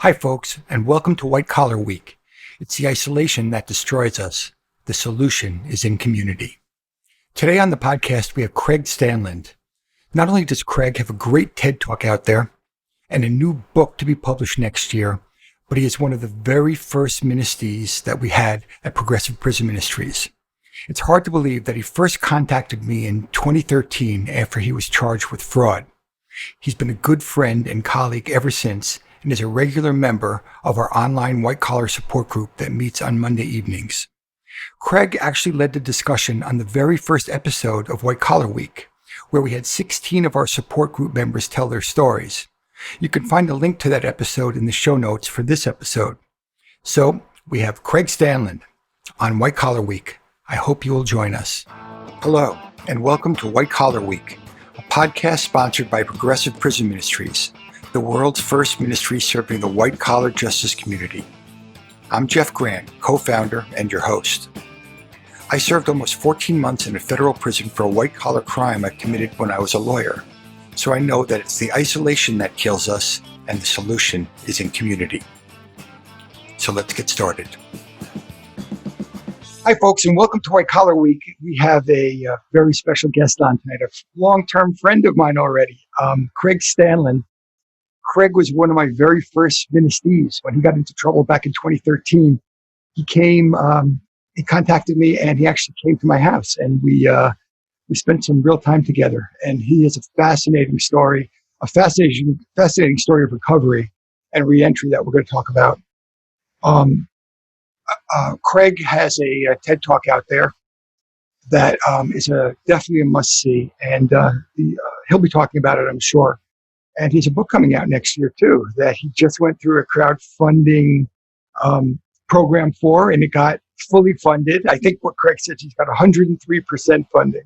Hi, folks, and welcome to White Collar Week. It's the isolation that destroys us. The solution is in community. Today on the podcast, we have Craig Stanland. Not only does Craig have a great TED Talk out there and a new book to be published next year, but he is one of the very first ministees that we had at Progressive Prison Ministries. It's hard to believe that he first contacted me in 2013 after he was charged with fraud. He's been a good friend and colleague ever since, and is a regular member of our online white-collar support group that meets on Monday evenings. Craig actually led the discussion on the very first episode of White Collar Week, where we had 16 of our support group members tell their stories. You can find a link to that episode in the show notes for this episode. So, we have Craig Stanland on White Collar Week. I hope you will join us. Hello, and welcome to White Collar Week, a podcast sponsored by Progressive Prison Ministries, the world's first ministry serving the white-collar justice community. I'm Jeff Grant, co-founder and your host. I served almost 14 months in a federal prison for a white-collar crime I committed when I was a lawyer, so I know that it's the isolation that kills us, and the solution is in community. So let's get started. Hi, folks, and welcome to White Collar Week. We have a very special guest on tonight, a long-term friend of mine already, Craig Stanland. Craig was one of my very first ministees. When he got into trouble back in 2013, he contacted me, and he actually came to my house, and we spent some real time together. And he has a fascinating story story of recovery and reentry that we're going to talk about. Craig has a TED Talk out there that is definitely a must-see, and he'll be talking about it, I'm sure. And he has a book coming out next year, too, that he just went through a crowdfunding program for, and it got fully funded. I think what Craig said, he's got 103% funding.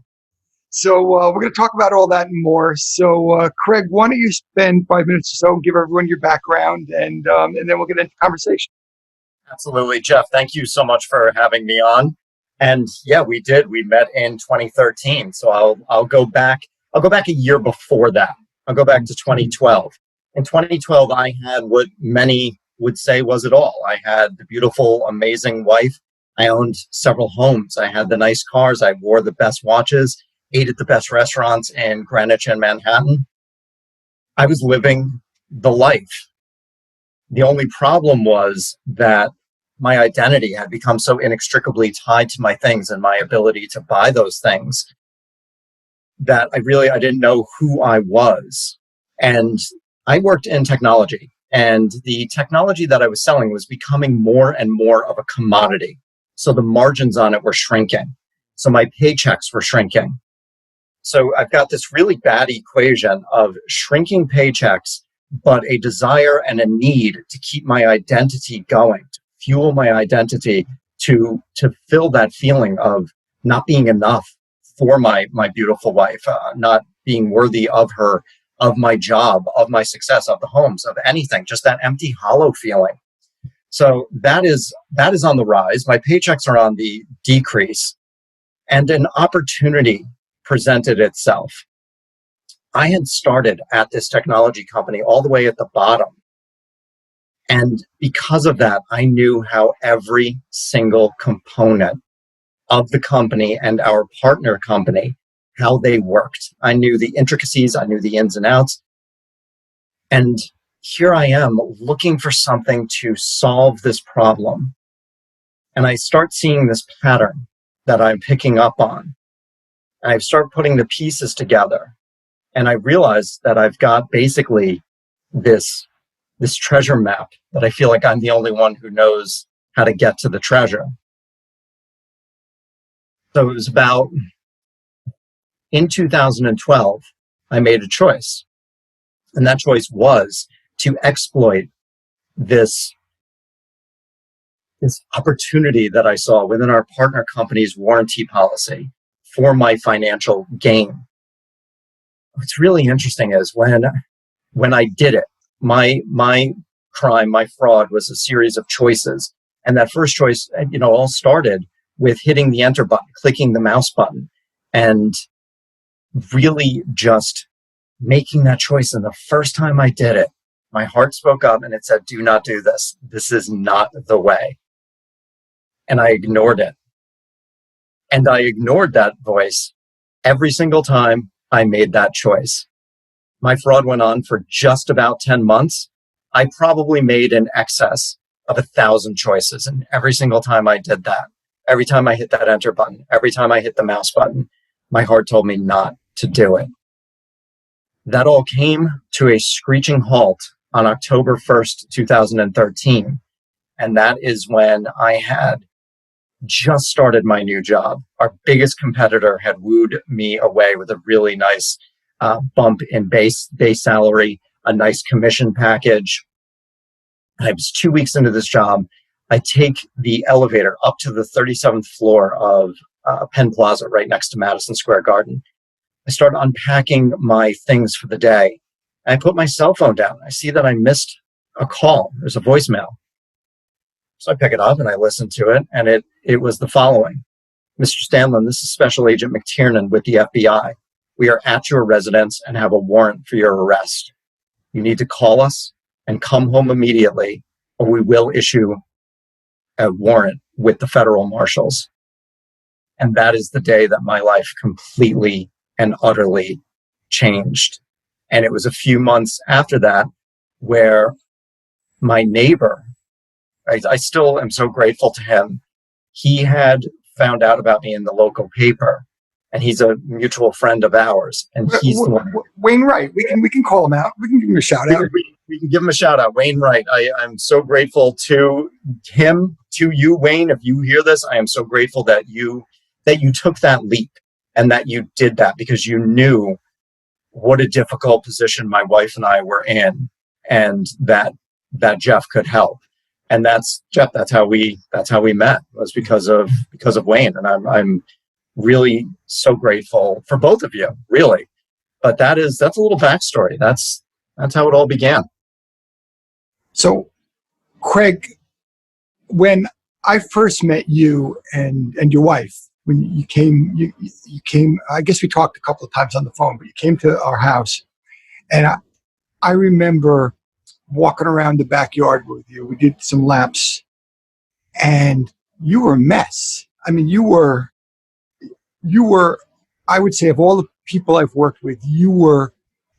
So we're going to talk about all that and more. So, Craig, why don't you spend 5 minutes or so and give everyone your background, and then we'll get into conversation. Absolutely, Jeff. Thank you so much for having me on. And yeah, we did. We met in 2013. So I'll go back a year before that. I'll go back to 2012. In 2012, I had what many would say was it all. I had the beautiful, amazing wife. I owned several homes. I had the nice cars. I wore the best watches, ate at the best restaurants in Greenwich and Manhattan. I was living the life. The only problem was that my identity had become so inextricably tied to my things and my ability to buy those things that I didn't know who I was. And I worked in technology, and the technology that I was selling was becoming more and more of a commodity. So the margins on it were shrinking. So my paychecks were shrinking. So I've got this really bad equation of shrinking paychecks, but a desire and a need to keep my identity going, to fuel my identity, to fill that feeling of not being enough for my beautiful wife, not being worthy of her, of my job, of my success, of the homes, of anything, just that empty, hollow feeling. So that is on the rise. My paychecks are on the decrease, and an opportunity presented itself. I had started at this technology company all the way at the bottom. And because of that, I knew how every single component of the company and our partner company, how they worked. I knew the intricacies, I knew the ins and outs. And here I am looking for something to solve this problem. And I start seeing this pattern that I'm picking up on. And I start putting the pieces together. And I realize that I've got basically this treasure map that I feel like I'm the only one who knows how to get to the treasure. So it was about in 2012, I made a choice. And that choice was to exploit this opportunity that I saw within our partner company's warranty policy for my financial gain. What's really interesting is when I did it, my crime, my fraud was a series of choices. And that first choice, all started with hitting the enter button, clicking the mouse button, and really just making that choice. And the first time I did it, My heart spoke up and it said, do not do this. This is not the way. And I ignored it. And I ignored that voice every single time I made that choice. My fraud went on for just about 10 months. I probably made in excess of 1,000 choices. And every single time I did that, every time I hit that enter button, every time I hit the mouse button, my heart told me not to do it. That all came to a screeching halt on October 1st, 2013. And that is when I had just started my new job. Our biggest competitor had wooed me away with a really nice bump in base salary, a nice commission package. I was 2 weeks into this job. I take the elevator up to the 37th floor of Penn Plaza, right next to Madison Square Garden. I start unpacking my things for the day. I put my cell phone down. I see that I missed a call. There's a voicemail. So I pick it up and I listen to it, and it was the following. Mr. Stanland, this is Special Agent McTiernan with the FBI. We are at your residence and have a warrant for your arrest. You need to call us and come home immediately, or we will issue a warrant with the federal marshals. And that is the day that my life completely and utterly changed. And it was a few months after that where my neighbor, I still am so grateful to him. He had found out about me in the local paper, and he's a mutual friend of ours. And he's the one. Wayne Wright. We can call him out. We can give him a shout out. We can give him a shout out. Wayne Wright. I'm so grateful to him, to you, Wayne. If you hear this, I am so grateful that you took that leap and that you did that, because you knew what a difficult position my wife and I were in, and that Jeff could help. And that's Jeff. That's how we met, was because of Wayne. And I'm really so grateful for both of you, really. But that's a little backstory. That's how it all began. So, Craig, when I first met you and your wife, when you came, I guess we talked a couple of times on the phone, but you came to our house, and I remember walking around the backyard with you. We did some laps, and you were a mess. I mean, you were, I would say, of all the people I've worked with, you were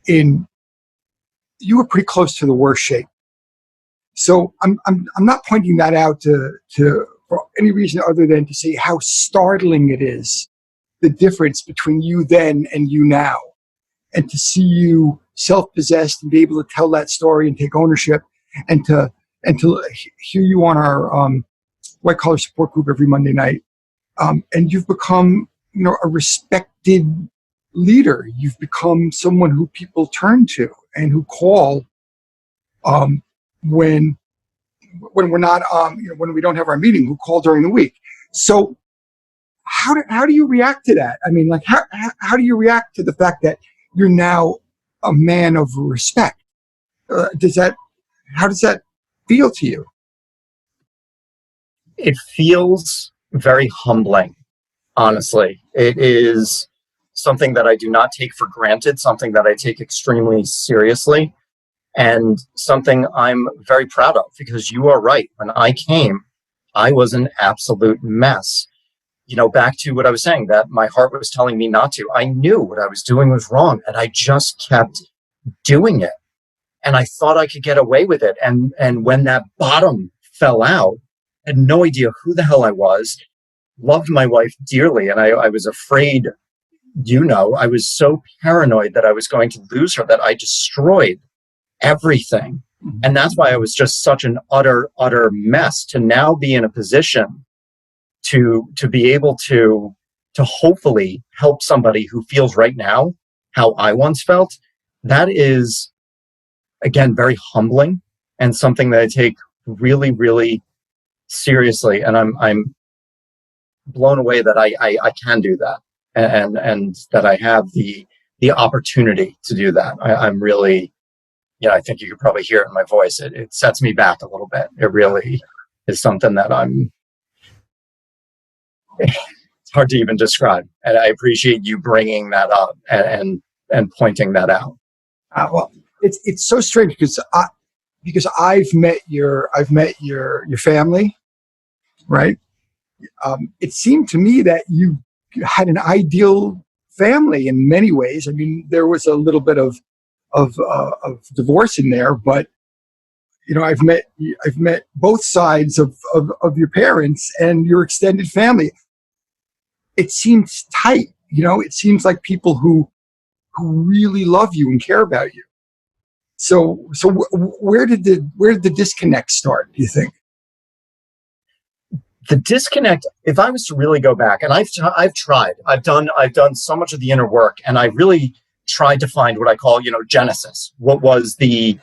pretty close to the worst shape. So I'm not pointing that out to for any reason other than to say how startling it is, the difference between you then and you now. And to see you self-possessed and be able to tell that story and take ownership, and to hear you on our white collar support group every Monday night, and you've become, a respected leader. You've become someone who people turn to and who call when we're not when we don't have our meeting, who call during the week. So how do you react to that? I mean, like how do you react to the fact that you're now a man of respect? How does that feel to you? It feels very humbling, honestly. It is something that I do not take for granted, something that I take extremely seriously, and something I'm very proud of, because you are right. When I came, I was an absolute mess. Back to what I was saying, that my heart was telling me not to. I knew what I was doing was wrong, and I just kept doing it. And I thought I could get away with it. And when that bottom fell out, I had no idea who the hell I was, loved my wife dearly, and I was afraid, I was so paranoid that I was going to lose her that I destroyed everything. And that's why I was just such an utter mess. To now be in a position to be able to hopefully help somebody who feels right now how I once felt, that is, again, very humbling, and something that I take really, really seriously. And I'm blown away that I can do that, and that I have the opportunity to do that. I'm really, I think you could probably hear it in my voice. It sets me back a little bit. It really is something that it's hard to even describe. And I appreciate you bringing that up and pointing that out. Well, it's so strange, because because I've met your family, right? It seemed to me that you had an ideal family in many ways. I mean, there was a little bit of divorce in there, but I've met both sides of your parents and your extended family. It seems tight. It seems like people who really love you and care about you. So where did the disconnect start, do you think? The disconnect, if I was to really go back, and I've tried, I've done so much of the inner work, and I really tried to find what I call, Genesis. What was the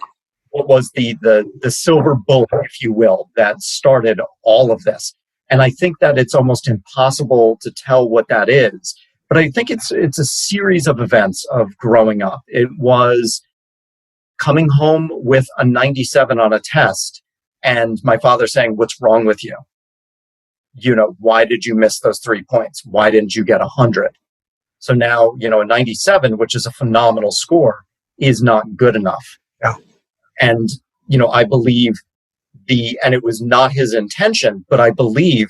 silver bullet, if you will, that started all of this? And I think that it's almost impossible to tell what that is. But I think it's a series of events of growing up. It was coming home with a 97 on a test and my father saying, "What's wrong with you? Why did you miss those 3 points? Why didn't you get 100? So now, a 97, which is a phenomenal score, is not good enough. Yeah. And, I believe and it was not his intention, but I believe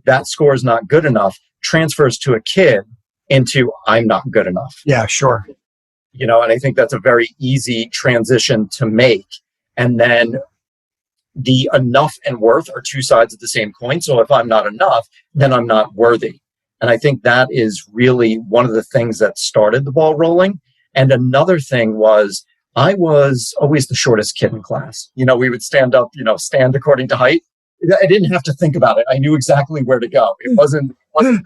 that score is not good enough transfers to a kid into I'm not good enough. Yeah, sure. And I think that's a very easy transition to make. And then the enough and worth are two sides of the same coin. So if I'm not enough, then I'm not worthy. And I think that is really one of the things that started the ball rolling. And another thing was I was always the shortest kid in class. We would stand up, stand according to height. I didn't have to think about it. I knew exactly where to go. It wasn't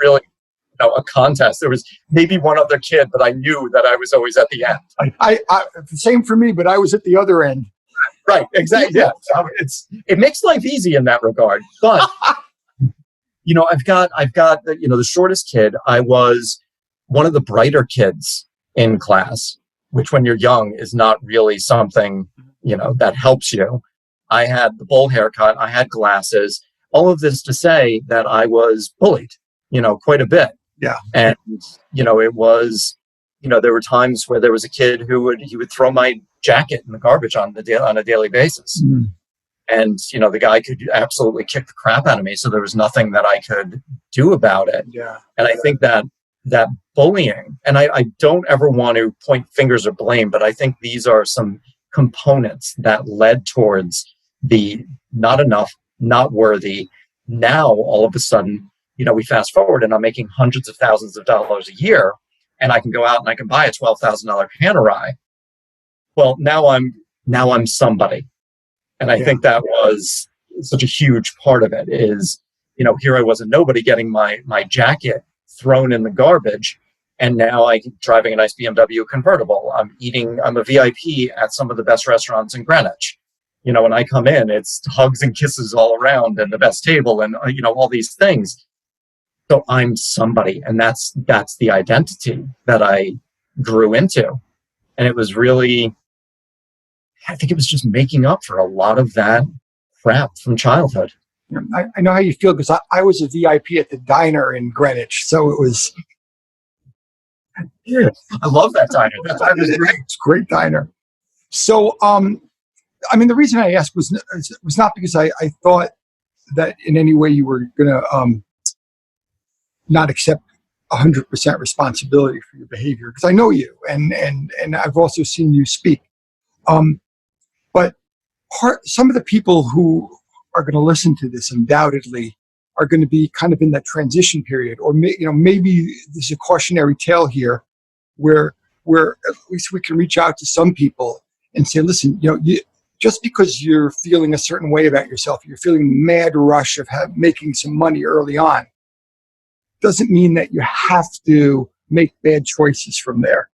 really a contest. There was maybe one other kid, but I knew that I was always at the end. I same for me, but I was at the other end. Right, exactly. Yeah, so it makes life easy in that regard. But I've got the shortest kid. I was one of the brighter kids in class, which when you're young is not really something that helps you. I had the bowl haircut. I had glasses. All of this to say that I was bullied, quite a bit. Yeah, and it was. There were times where there was a kid who would throw my jacket in the garbage on a daily basis. Mm. And, the guy could absolutely kick the crap out of me. So there was nothing that I could do about it. Yeah. And I think that bullying, and I don't ever want to point fingers or blame, but I think these are some components that led towards the not enough, not worthy. Now, all of a sudden, we fast forward and I'm making hundreds of thousands of dollars a year. And I can go out and I can buy a $12,000 Panerai. Well, now I'm somebody. And I think that was such a huge part of it is, here I was a nobody getting my jacket thrown in the garbage. And now I'm driving a nice BMW convertible. I'm a VIP at some of the best restaurants in Greenwich. When I come in, it's hugs and kisses all around and the best table and, all these things. So I'm somebody, and that's the identity that I grew into. And it was really, I think it was just making up for a lot of that crap from childhood. I know how you feel because I was a VIP at the diner in Greenwich. So it was. Yeah, I love that diner. That diner was great. It's a great diner. So, the reason I asked was not because I thought that in any way you were going to not accept 100% responsibility for your behavior, because I know you and I've also seen you speak. But some of the people who are going to listen to this undoubtedly are going to be kind of in that transition period, or maybe there's a cautionary tale here where at least we can reach out to some people and say, listen, just because you're feeling a certain way about yourself, you're feeling the mad rush of making some money early on, doesn't mean that you have to make bad choices from there.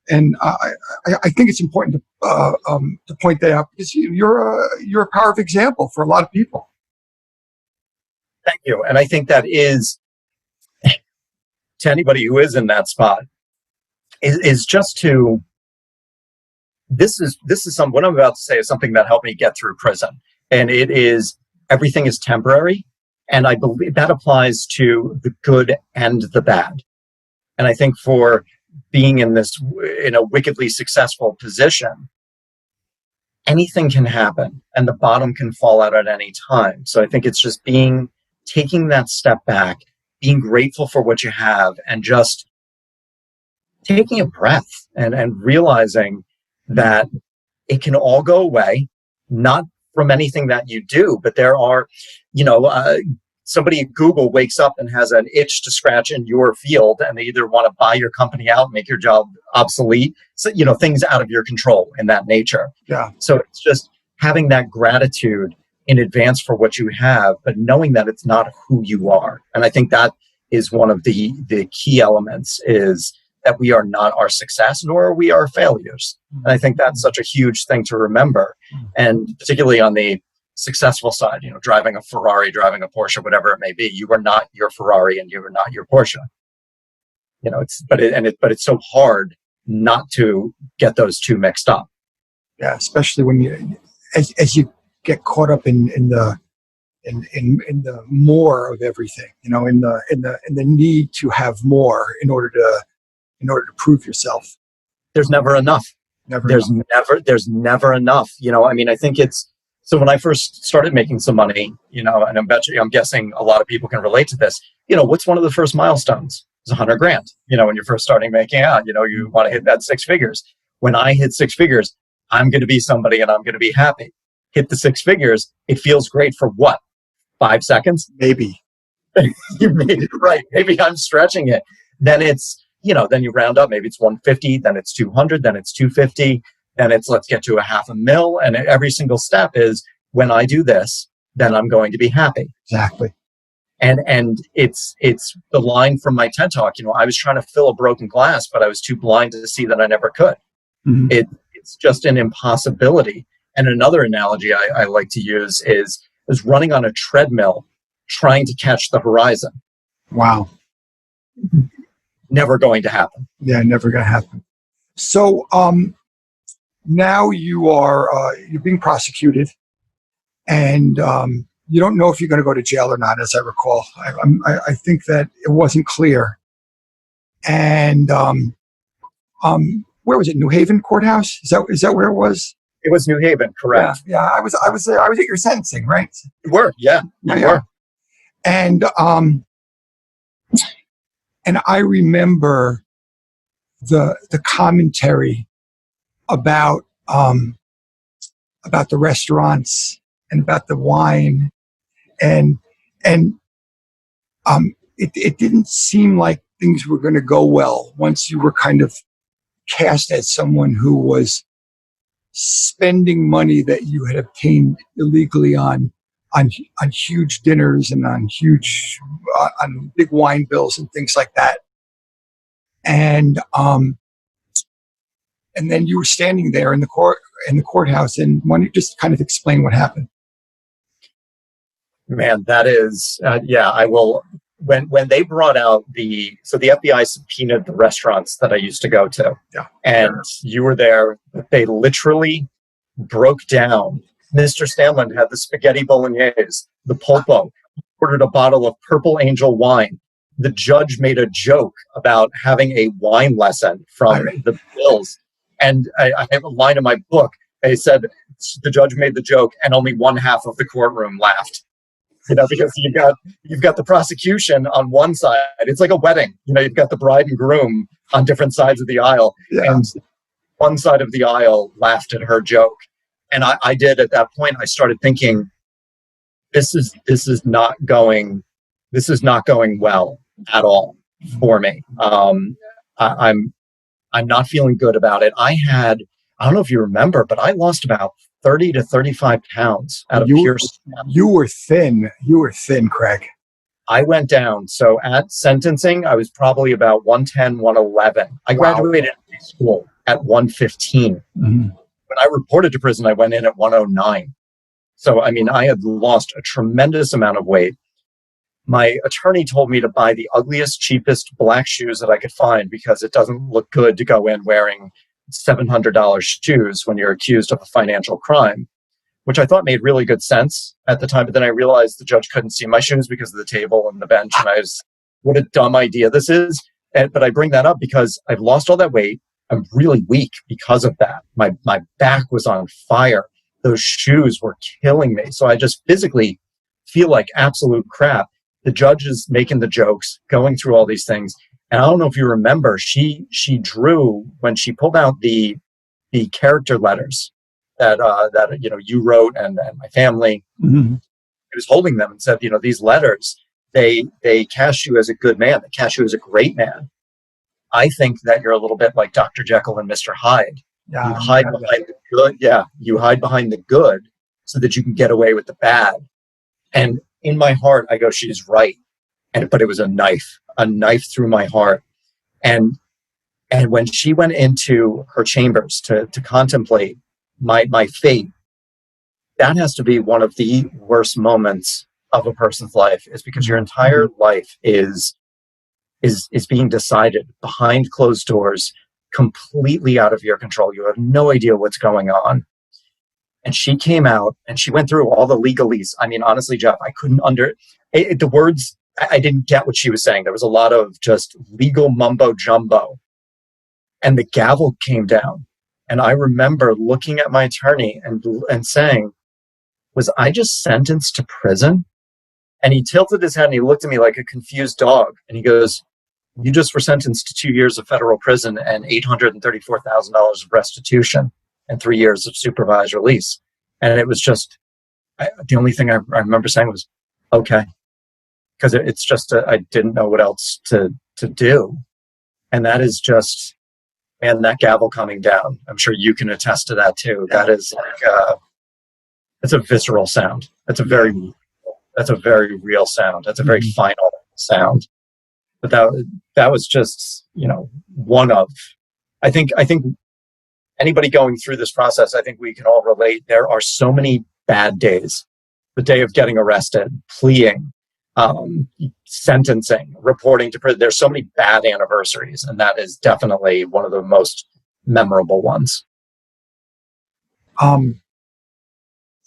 And I think it's important to point that out because you're a powerful example for a lot of people. Thank you. And I think that is, to anybody who is in that spot, is just to, this is what I'm about to say is something that helped me get through prison. And it is, everything is temporary. And I believe that applies to the good and the bad. And I think for being in a wickedly successful position, anything can happen and the bottom can fall out at any time. So I think it's just taking that step back, being grateful for what you have, and just taking a breath and realizing that it can all go away, not from anything that you do, but there are, somebody at Google wakes up and has an itch to scratch in your field, and they either want to buy your company out, make your job obsolete, so, things out of your control in that nature. Yeah. So it's just having that gratitude in advance for what you have, but knowing that it's not who you are. And I think that is one of the key elements, is that we are not our success, nor are we our failures. And I think that's such a huge thing to remember. And particularly on the successful side, driving a Ferrari, driving a Porsche, whatever it may be, you are not your Ferrari and you are not your Porsche. But it's so hard not to get those two mixed up. Yeah, especially when as you get caught up in the more of everything, in the need to have more in order to prove yourself. There's never enough. There's never enough. I think it's, so when I first started making some money, and I'm guessing a lot of people can relate to this, what's one of the first milestones? It's $100,000. When you're first starting making out, you want to hit that 6 figures. When I hit 6 figures, I'm going to be somebody and I'm going to be happy. Hit the 6 figures. It feels great for what? 5 seconds? Maybe. You made it right. Maybe I'm stretching it. Then it's, then you round up, maybe it's 150, then it's 200, then it's 250, then it's, let's get to $500,000. And every single step is, when I do this, then I'm going to be happy. Exactly. And it's the line from my TED Talk, I was trying to fill a broken glass, but I was too blind to see that I never could. Mm-hmm. It's just an impossibility. And another analogy I like to use is running on a treadmill, trying to catch the horizon. Wow. Never going to happen. Yeah, never going to happen. So now you're being prosecuted, and you don't know if you're going to go to jail or not, as I recall. I think that it wasn't clear. And where was it? New Haven Courthouse? Is that where it was? It was New Haven, correct? Yeah. I was at your sentencing, right? You were, yeah. You were. And I remember the commentary about the restaurants and about the wine, and it didn't seem like things were going to go well once you were kind of cast as someone who was spending money that you had obtained illegally on huge dinners and on big wine bills and things like that. And then you were standing there in the courthouse. And why don't you just kind of explain what happened? Man, that is, I will. When they brought out the FBI subpoenaed the restaurants that I used to go to, and you were there, they literally broke down. Mr. Stanland had the spaghetti bolognese, the polpo, ordered a bottle of Purple Angel wine. The judge made a joke about having a wine lesson from the bills. And I have a line in my book. They said the judge made the joke and only one half of the courtroom laughed. Because you've got the prosecution on one side. It's like a wedding. You've got the bride and groom on different sides of the aisle. Yeah. And one side of the aisle laughed at her joke. And I did at that point, I started thinking, this is not going well at all for me. I'm not feeling good about it. I don't know if you remember, but I lost about 30 to 35 pounds out of pure stress. You were thin. You were thin, Craig. I went down. So at sentencing, I was probably about 110, 111. I graduated high school at 115. Mm-hmm. When I reported to prison, I went in at 109. So, I had lost a tremendous amount of weight. My attorney told me to buy the ugliest, cheapest black shoes that I could find because it doesn't look good to go in wearing $700 shoes when you're accused of a financial crime, which I thought made really good sense at the time. But then I realized the judge couldn't see my shoes because of the table and the bench. And what a dumb idea this is. But I bring that up because I've lost all that weight. I'm really weak because of that. My back was on fire. those shoes were killing me. So I just physically feel like absolute crap. The judge is making the jokes, going through all these things. And I don't know if you remember, she drew, when she pulled out the character letters that you wrote and my family, he was holding them and said, these letters, they cast you as a good man. They cast you as a great man. I think that you're a little bit like Dr. Jekyll and Mr. Hyde. Yeah, you hide behind the good. Yeah, you hide behind the good so that you can get away with the bad. And in my heart, I go, she's right. But it was a knife through my heart. And when she went into her chambers to contemplate my fate, that has to be one of the worst moments of a person's life, is because your entire life is being decided behind closed doors, completely out of your control. You have no idea what's going on. And she came out and she went through all the legalese. I mean, honestly, Jeff, I couldn't the words. I didn't get what she was saying. There was a lot of just legal mumbo jumbo. And the gavel came down. And I remember looking at my attorney and saying, was I just sentenced to prison? And he tilted his head and he looked at me like a confused dog. And he goes, you just were sentenced to 2 years of federal prison and $834,000 of restitution and 3 years of supervised release. And it was just, the only thing I remember saying was, okay. Because it's just, I didn't know what else to do. And that is just, man, that gavel coming down. I'm sure you can attest to that too. That is like, it's a visceral sound. That's a very real sound. That's a very final sound. But that was just, one of, I think anybody going through this process, I think we can all relate. There are so many bad days. The day of getting arrested, pleading, sentencing, reporting to prison. There's so many bad anniversaries, and that is definitely one of the most memorable ones.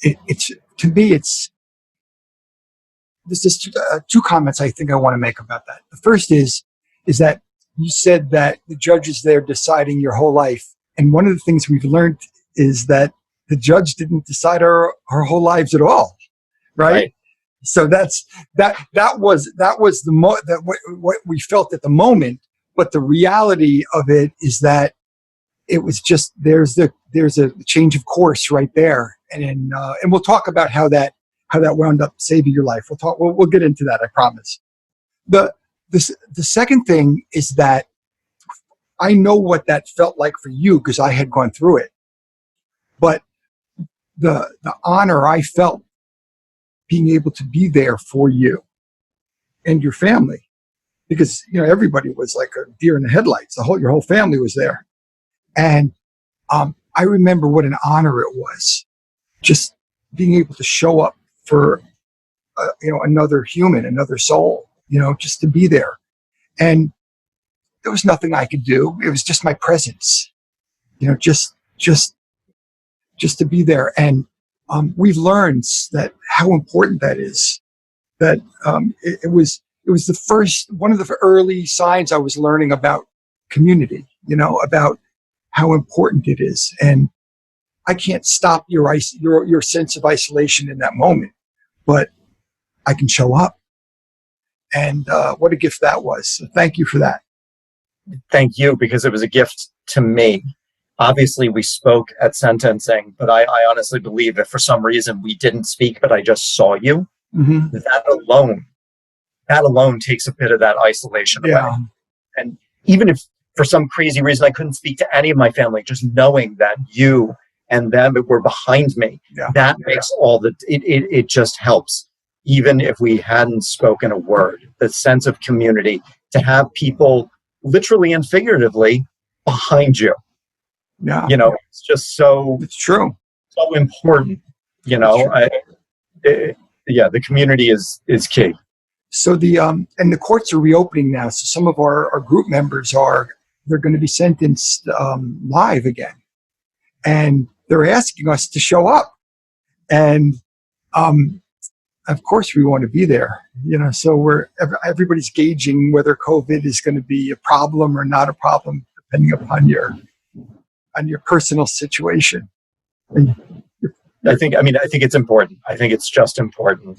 It's to me, this is two comments I think I want to make about that. The first is that you said that the judge is there deciding your whole life, and one of the things we've learned is that the judge didn't decide our whole lives at all, right? So that was what we felt at the moment, but the reality of it is that it was just there's a change of course right there, and we'll talk about how that wound up saving your life. We'll get into that, I promise. The second thing is that I know what that felt like for you because I had gone through it, but the honor I felt being able to be there for you and your family, because everybody was like a deer in the headlights. Your whole family was there, and I remember what an honor it was, just being able to show up for another human, another soul, just to be there. And there was nothing I could do. It was just my presence, just to be there. And we've learned that how important that is. That it was one of the early signs I was learning about community, about how important it is. And I can't stop your sense of isolation in that moment, but I can show up. And what a gift that was. So thank you for that. Thank you, because it was a gift to me. Obviously, we spoke at sentencing, but I honestly believe if for some reason we didn't speak, but I just saw you, that alone takes a bit of that isolation away. And even if for some crazy reason I couldn't speak to any of my family, just knowing that you and them were behind me, that makes it just helps. Even if we hadn't spoken a word, the sense of community, to have people literally and figuratively behind you. It's just it's true. So important, the community is key. So and the courts are reopening now. So some of our group members they're going to be sentenced live again. And they're asking us to show up. And of course we want to be there, so everybody's gauging whether COVID is going to be a problem or not a problem, depending upon your personal situation. And I think it's important. I think it's just important.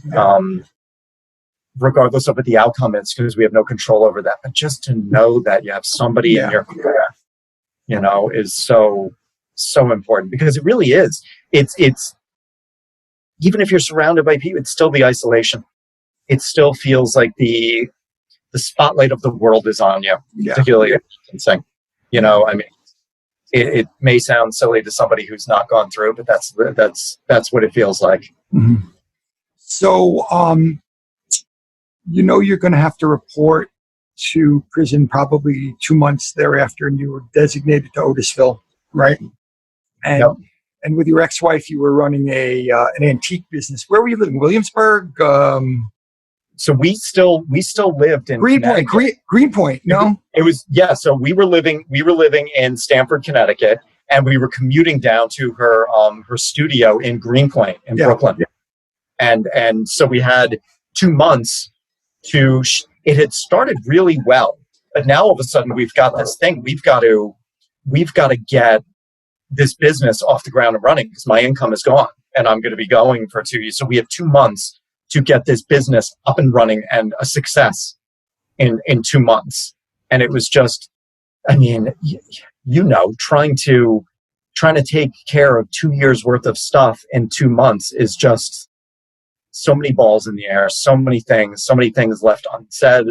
Regardless of what the outcome is, because we have no control over that. But just to know that you have somebody in your corner, is so important, because it really is. It's even if you're surrounded by people, it's still the isolation. It still feels like the spotlight of the world is on you, particularly distancing. It may sound silly to somebody who's not gone through, but that's what it feels like. Mm-hmm. So, you're going to have to report to prison probably 2 months thereafter, and you were designated to Otisville, right? And and with your ex-wife, you were running an antique business. Where were you living? Williamsburg? So we still lived in Greenpoint. Greenpoint. No, it was So we were living in Stamford, Connecticut, and we were commuting down to her studio in Greenpoint in Brooklyn. And so we had 2 months it had started really well, but now all of a sudden we've got this thing. We've got to get this business off the ground and running, because my income is gone and I'm going to be going for 2 years. So we have 2 months to get this business up and running and a success in 2 months. And it was just, trying to take care of 2 years worth of stuff in 2 months is just so many balls in the air, so many things left unsaid,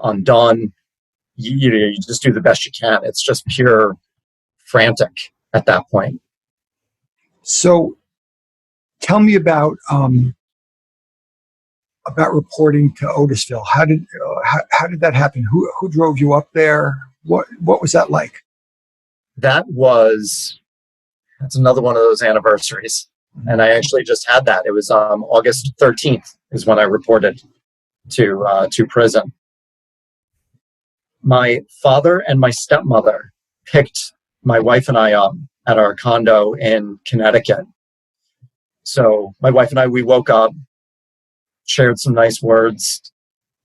undone. You just do the best you can. It's just pure frantic at that point. So tell me about reporting to Otisville. How did that happen? Who drove you up there? What was that like? That's another one of those anniversaries. And I actually just had that. It was August 13th is when I reported to prison. My father and my stepmother picked my wife and I up at our condo in Connecticut. So my wife and I, we woke up, shared some nice words.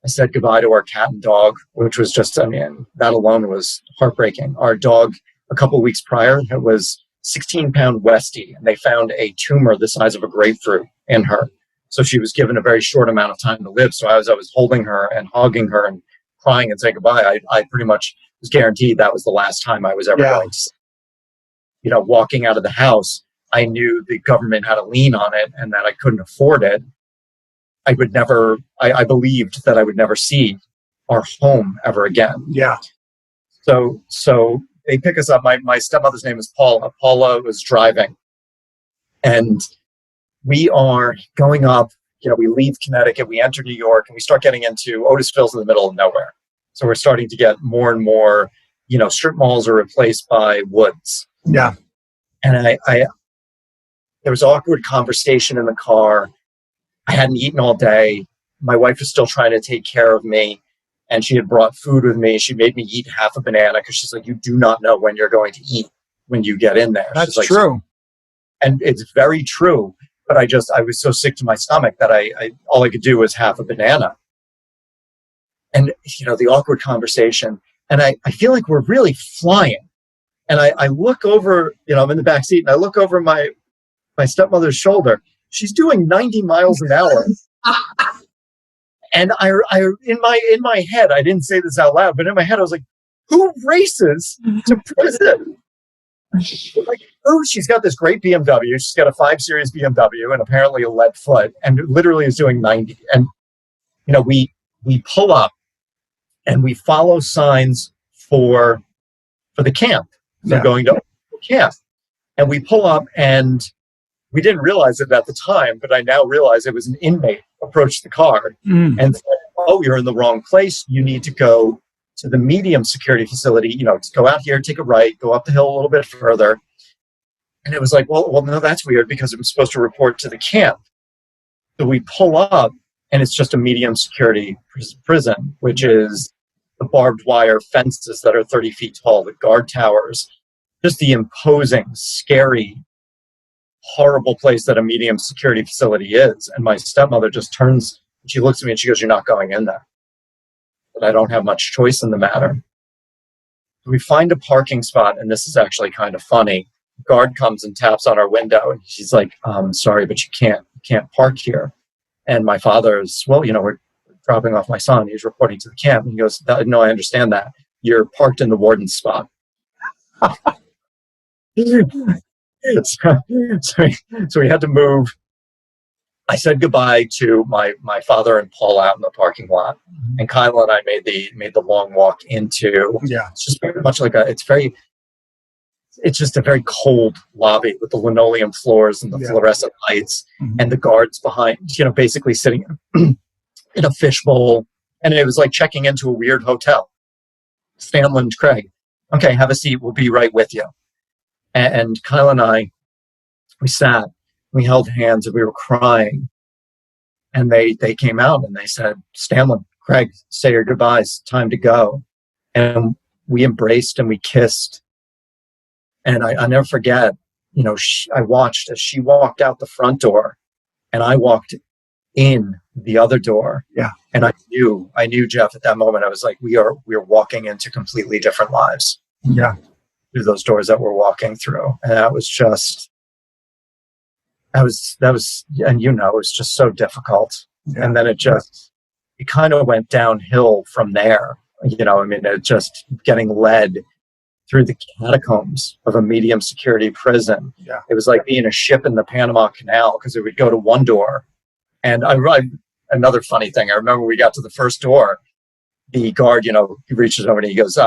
I said goodbye to our cat and dog, which was just, that alone was heartbreaking. Our dog, a couple of weeks prior, it was 16-pound Westie, and they found a tumor the size of a grapefruit in her. So she was given a very short amount of time to live. So as I was holding her and hugging her and crying and saying goodbye, I pretty much was guaranteed that was the last time I was ever going to see. Walking out of the house, I knew the government had a lien on it and that I couldn't afford it. I believed that I would never see our home ever again. Yeah. So they pick us up. My stepmother's name is Paula. Paula was driving. And we are going up, we leave Connecticut, we enter New York, and we start getting into Otisville's in the middle of nowhere. So we're starting to get more and more, strip malls are replaced by woods. Yeah. And there was awkward conversation in the car. I hadn't eaten all day. My wife was still trying to take care of me. And she had brought food with me. She made me eat half a banana because she's like, you do not know when you're going to eat when you get in there. That's like, true. And it's very true. But I was so sick to my stomach that all I could do was half a banana. And, the awkward conversation. And I feel like we're really flying. And I look over, I'm in the back seat, and I look over my stepmother's shoulder. She's doing 90 miles an hour. And I in my head, I didn't say this out loud, but in my head, I was like, who races to prison? Like, oh, she's got this great BMW. She's got a 5 Series BMW and apparently a lead foot, and literally is doing 90. And, we pull up and we follow signs for the camp. So going to camp. And we pull up, and we didn't realize it at the time, but I now realize it was an inmate approached the car and said, oh, you're in the wrong place. You need to go to the medium security facility, to go out here, take a right, go up the hill a little bit further. And it was like, well, no, that's weird because I'm supposed to report to the camp. So we pull up, and it's just a medium security prison, which is the barbed wire fences that are 30 feet tall, the guard towers, just the imposing, scary, horrible place that a medium security facility is. And my stepmother just turns, and she looks at me and she goes, you're not going in there. But I don't have much choice in the matter. We find a parking spot, and this is actually kind of funny. guard comes and taps on our window, and she's like, sorry, but you can't park here. And my father is, well, we're dropping off my son. He's reporting to the camp. And he goes, no, I understand that. You're parked in the warden's spot. So we had to move. I said goodbye to my father and Paul out in the parking lot, and Kyle and I made the long walk into. Yeah. It's just very much like it's just a very cold lobby with the linoleum floors and the fluorescent lights, and the guards behind, basically sitting in a fishbowl, and it was like checking into a weird hotel. Stanland, Craig, okay, have a seat. We'll be right with you. And Kyle and I, we sat, we held hands, and we were crying. And they came out and they said, Stanland, Craig, say your goodbyes. Time to go. And we embraced and we kissed. And I never forget, I watched as she walked out the front door, and I walked in the other door. Yeah. And I knew, Jeff, at that moment. I was like, we are walking into completely different lives. Yeah. Through those doors that we're walking through. And that was just, and it was just so difficult. Yeah. And then it kind of went downhill from there. It just getting led through the catacombs of a medium security prison. Yeah. It was like being a ship in the Panama Canal, because it would go to one door. And another funny thing, I remember we got to the first door, the guard, he reaches over and he goes,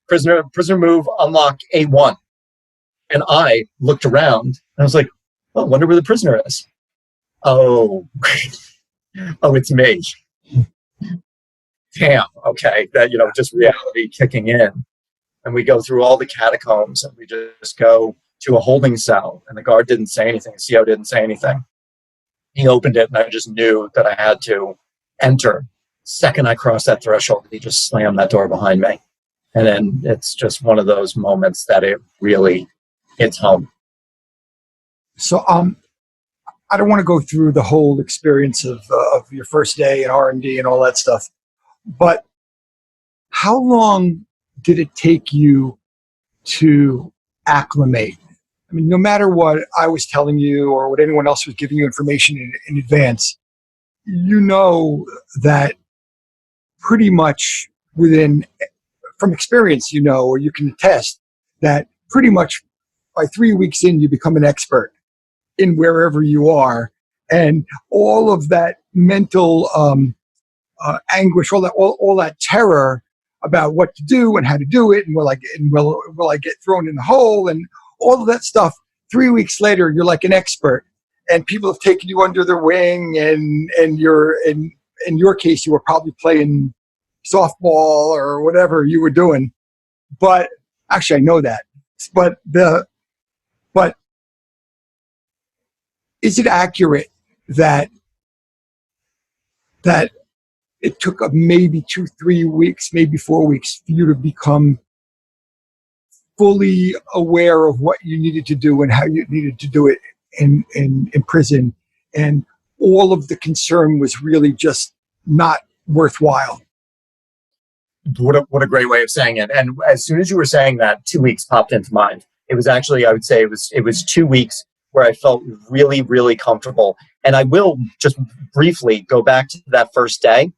prisoner move, unlock A1. And I looked around and I was like, oh, I wonder where the prisoner is. Oh, it's me. Damn. Okay. That, just reality kicking in. And we go through all the catacombs, and we just go to a holding cell, and the guard didn't say anything. The CO didn't say anything. He opened it, and I just knew that I had to enter. Second I crossed that threshold, he just slammed that door behind me. And then it's just one of those moments that it really hits home. So I don't want to go through the whole experience of your first day in R&D and all that stuff, but how long did it take you to acclimate? I mean, no matter what I was telling you or what anyone else was giving you information in advance, that pretty much from experience, or you can attest that pretty much by 3 weeks in, you become an expert in wherever you are. And all of that mental anguish, all that terror about what to do and how to do it, and will I get thrown in the hole, and all of that stuff. 3 weeks later, you're like an expert, and people have taken you under their wing, and you're in your case, you were probably playing softball or whatever you were doing. But actually, I know that. But is it accurate that it took maybe 2-3 weeks, maybe 4 weeks for you to become fully aware of what you needed to do and how you needed to do it in prison, and all of the concern was really just not worthwhile? What a great way of saying it. And as soon as you were saying that, 2 weeks popped into mind. It was actually, I would say it was 2 weeks where I felt really, really comfortable. And I will just briefly go back to that first day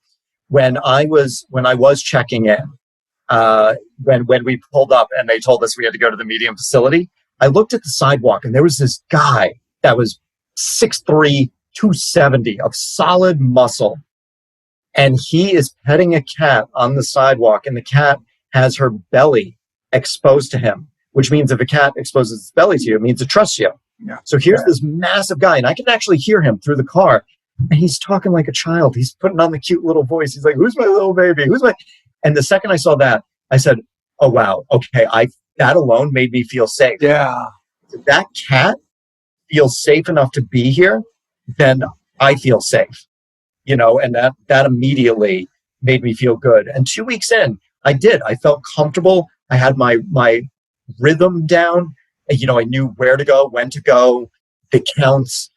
when I was checking in, when we pulled up and they told us we had to go to the medium facility. I looked at the sidewalk, and there was this guy that was 6'3", 270 of solid muscle. And he is petting a cat on the sidewalk, and the cat has her belly exposed to him, which means if a cat exposes its belly to you, it means it trusts you. Yeah. So here's this massive guy, and I can actually hear him through the car, and he's talking like a child. He's putting on the cute little voice. He's like, "Who's my little baby? Who's my?" And the second I saw that, I said, "Oh wow, okay." That alone made me feel safe. Yeah. If that cat feels safe enough to be here, then I feel safe. And that immediately made me feel good. And 2 weeks in, I felt comfortable. I had my rhythm down. I knew where to go, when to go, the counts,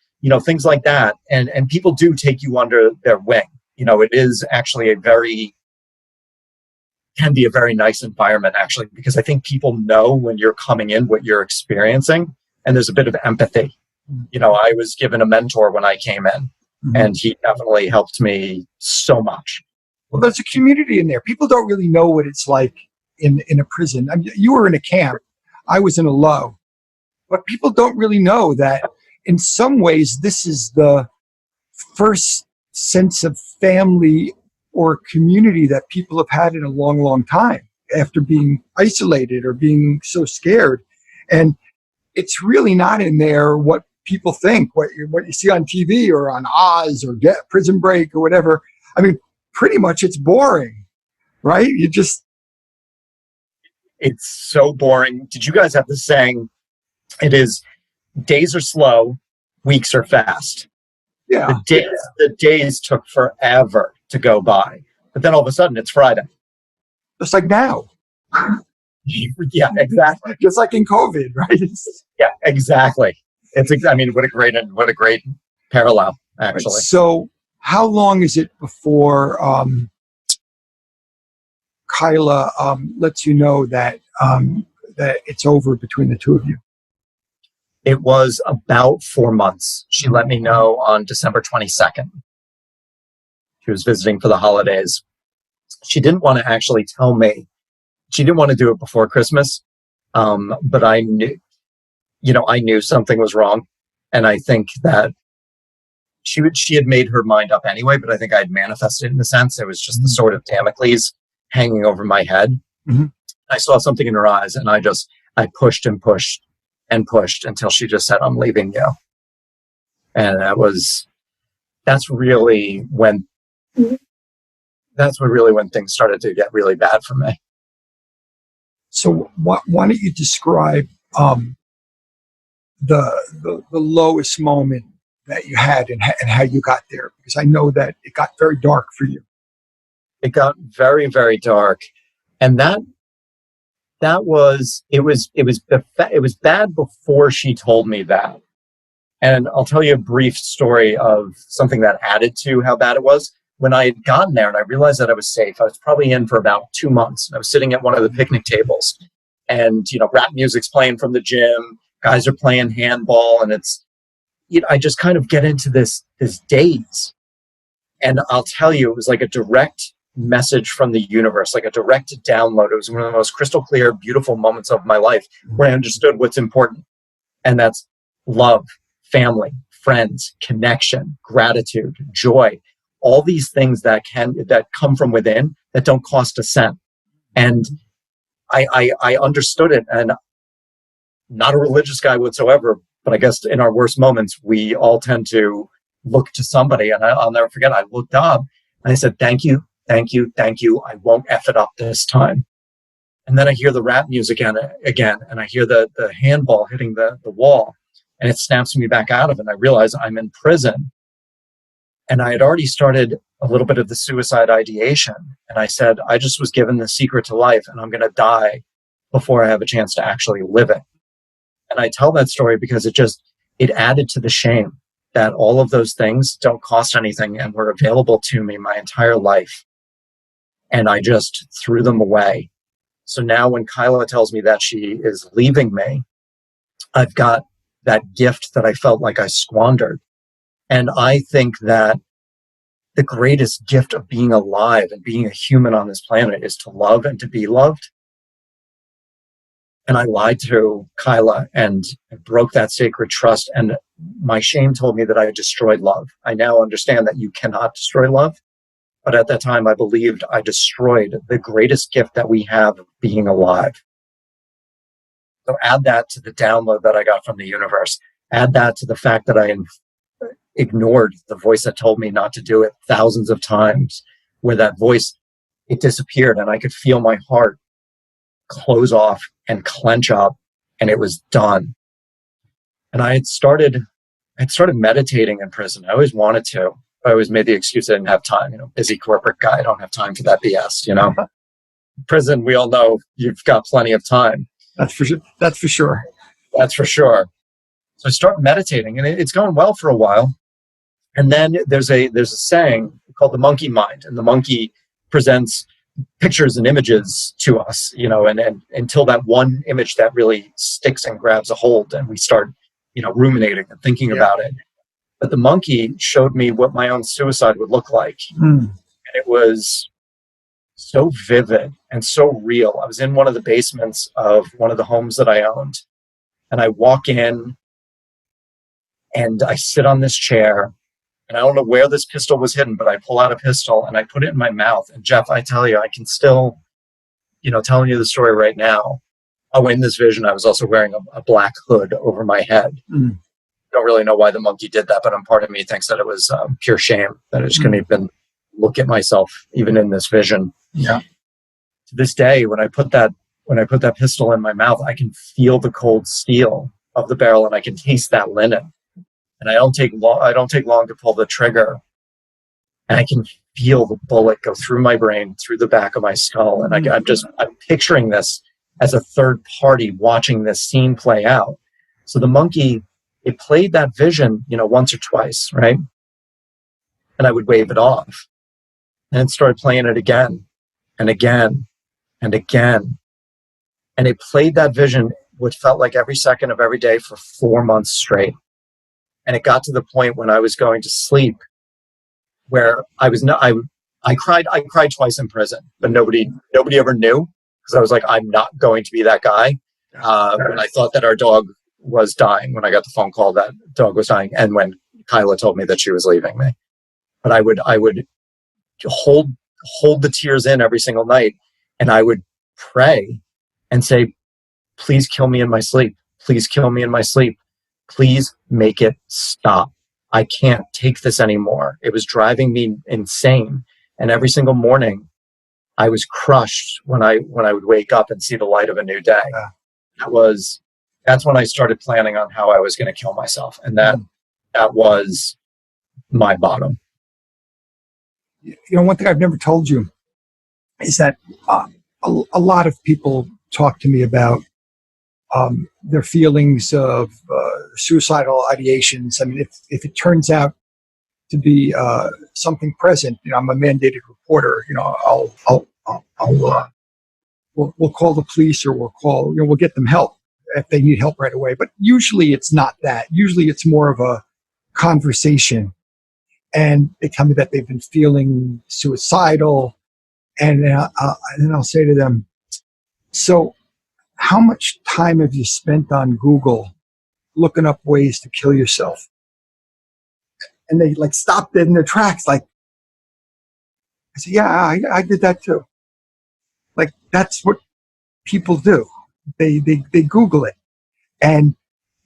things like that. And people do take you under their wing. It is actually can be a very nice environment, actually, because I think people know when you're coming in what you're experiencing. and there's a bit of empathy. I was given a mentor when I came in, and he definitely helped me so much. Well, there's a community in there. People don't really know what it's like in a prison. I mean, you were in a camp. I was in a low. But people don't really know that in some ways, this is the first sense of family or community that people have had in a long, long time after being isolated or being so scared. And it's really not in there what people think, what you see on TV or on Oz or Prison Break or whatever. I mean, pretty much it's boring, right? It's so boring. Did you guys have the saying, it is days are slow, weeks are fast? Yeah. The days took forever to go by, but then all of a sudden it's Friday. Just like now. Yeah, exactly. Just like in COVID, right? Yeah, exactly. What a great parallel, actually. Right. So how long is it before Kyla lets you know that it's over between the two of you? It was about 4 months. She let me know on December 22nd. She was visiting for the holidays. She didn't want to actually tell me. She didn't want to do it before Christmas. But I knew something was wrong. And I think that she had made her mind up anyway, but I think I'd manifested it in a sense. It was just the sword of Damocles hanging over my head. Mm-hmm. I saw something in her eyes, and I pushed and pushed and pushed until she just said, "I'm leaving you." And that's really when things started to get really bad for me. So why don't you describe the lowest moment that you had and how you got there? Because I know that it got very dark for you. It got very, very dark, and it was bad before she told me that. And I'll tell you a brief story of something that added to how bad it was. When I had gotten there and I realized that I was safe, I was probably in for about 2 months. I was sitting at one of the picnic tables, and rap music's playing from the gym. Guys are playing handball, and I just kind of get into this daze. And I'll tell you, it was like a direct message from the universe, like a direct download. It was one of the most crystal clear, beautiful moments of my life where I understood what's important. And that's love, family, friends, connection, gratitude, joy, all these things that come from within that don't cost a cent. And I understood it, and not a religious guy whatsoever, but I guess in our worst moments, we all tend to look to somebody. And I'll never forget, I looked up and I said, "Thank you, thank you, thank you. I won't F it up this time." And then I hear the rap music again, and I hear the handball hitting the wall, and it snaps me back out of it. And I realize I'm in prison. And I had already started a little bit of the suicide ideation. And I said, I just was given the secret to life, and I'm going to die before I have a chance to actually live it. And I tell that story because it added to the shame that all of those things don't cost anything and were available to me my entire life. And I just threw them away. So now when Kyla tells me that she is leaving me, I've got that gift that I felt like I squandered. And I think that the greatest gift of being alive and being a human on this planet is to love and to be loved. And I lied to Kyla and broke that sacred trust. And my shame told me that I had destroyed love. I now understand that you cannot destroy love. But at that time, I believed I destroyed the greatest gift that we have of being alive. So add that to the download that I got from the universe. Add that to the fact that I ignored the voice that told me not to do it thousands of times, where that voice, it disappeared and I could feel my heart close off and clench up, and it was done. And I had started meditating in prison. I always wanted to. I always made the excuse I didn't have time. Busy corporate guy, I don't have time for that BS, Prison, we all know you've got plenty of time. That's for sure. That's for sure. That's for sure. So I start meditating, and it's going well for a while. And then there's a saying called the monkey mind, and the monkey presents pictures and images to us, and until that one image that really sticks and grabs a hold, and we start, ruminating and thinking about it. But the monkey showed me what my own suicide would look like. And it was so vivid and so real. I was in one of the basements of one of the homes that I owned, and I walk in and I sit on this chair, and I don't know where this pistol was hidden, but I pull out a pistol and I put it in my mouth. And Jeff, I tell you, I can still, telling you the story right now. Oh, in this vision, I was also wearing a black hood over my head. Don't really know why the monkey did that, but part of me thinks that it was pure shame, that I just couldn't even look at myself, even in this vision. Yeah. To this day, when I put that pistol in my mouth, I can feel the cold steel of the barrel, and I can taste that linen. And I don't take long to pull the trigger, and I can feel the bullet go through my brain, through the back of my skull. And I'm picturing this as a third party watching this scene play out. So the monkey, it played that vision, once or twice, right? And I would wave it off, and it started playing it again and again and again. And it played that vision, what felt like every second of every day, for 4 months straight. And it got to the point when I was going to sleep where I cried twice in prison, but nobody ever knew, because I was like, I'm not going to be that guy. When I thought that our dog was dying, when I got the phone call that dog was dying, and when Kyla told me that she was leaving me. But I would hold the tears in every single night, and I would pray and say, please kill me in my sleep. Please kill me in my sleep. Please make it stop. I can't take this anymore. It was driving me insane. And every single morning I was crushed when I would wake up and see the light of a new day. Yeah. That's when I started planning on how I was going to kill myself. And that was my bottom. One thing I've never told you is that a lot of people talk to me about their feelings of suicidal ideations. I mean, if it turns out to be something present, I'm a mandated reporter. We'll call the police, or we'll get them help if they need help right away. But usually it's not that. Usually it's more of a conversation, and they tell me that they've been feeling suicidal, and then I'll say to them, so how much time have you spent on Google looking up ways to kill yourself? And they stop dead in their tracks. I say, yeah, I did that too. That's what people do. They Google it. And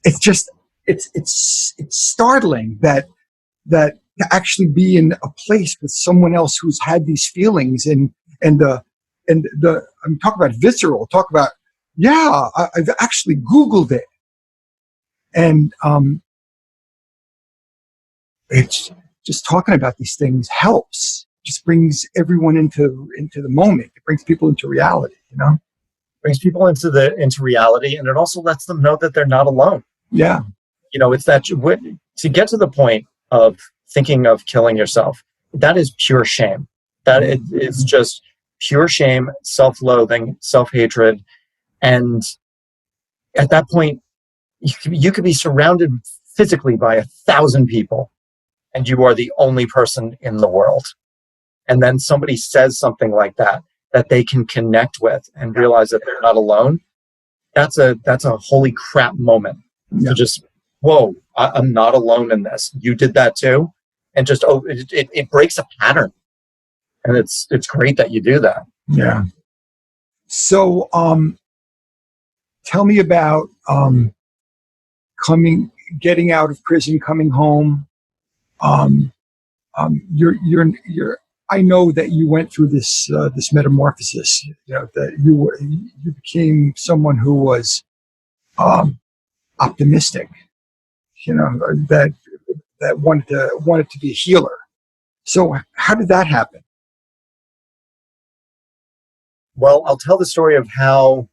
it's just, it's startling that to actually be in a place with someone else who's had these feelings and I'm talking about visceral, talk about, yeah, I've actually Googled it. And it's just talking about these things helps. Just brings everyone into the moment. It brings people into reality, Brings people into reality, and it also lets them know that they're not alone. Yeah. It's that to get to the point of thinking of killing yourself, that is pure shame. That is just pure shame, self-loathing, self-hatred. And at that point, you could be surrounded physically by 1,000 people, and you are the only person in the world. And then somebody says something like that they can connect with and realize that they're not alone. That's a holy crap moment. Yeah. To just, whoa, I'm not alone in this. You did that too. And just, it breaks a pattern. And it's great that you do that. Yeah. So, tell me about getting out of prison, coming home. I know that you went through this metamorphosis. That you became someone who was optimistic. That wanted to be a healer. So, how did that happen? Well, I'll tell the story of how,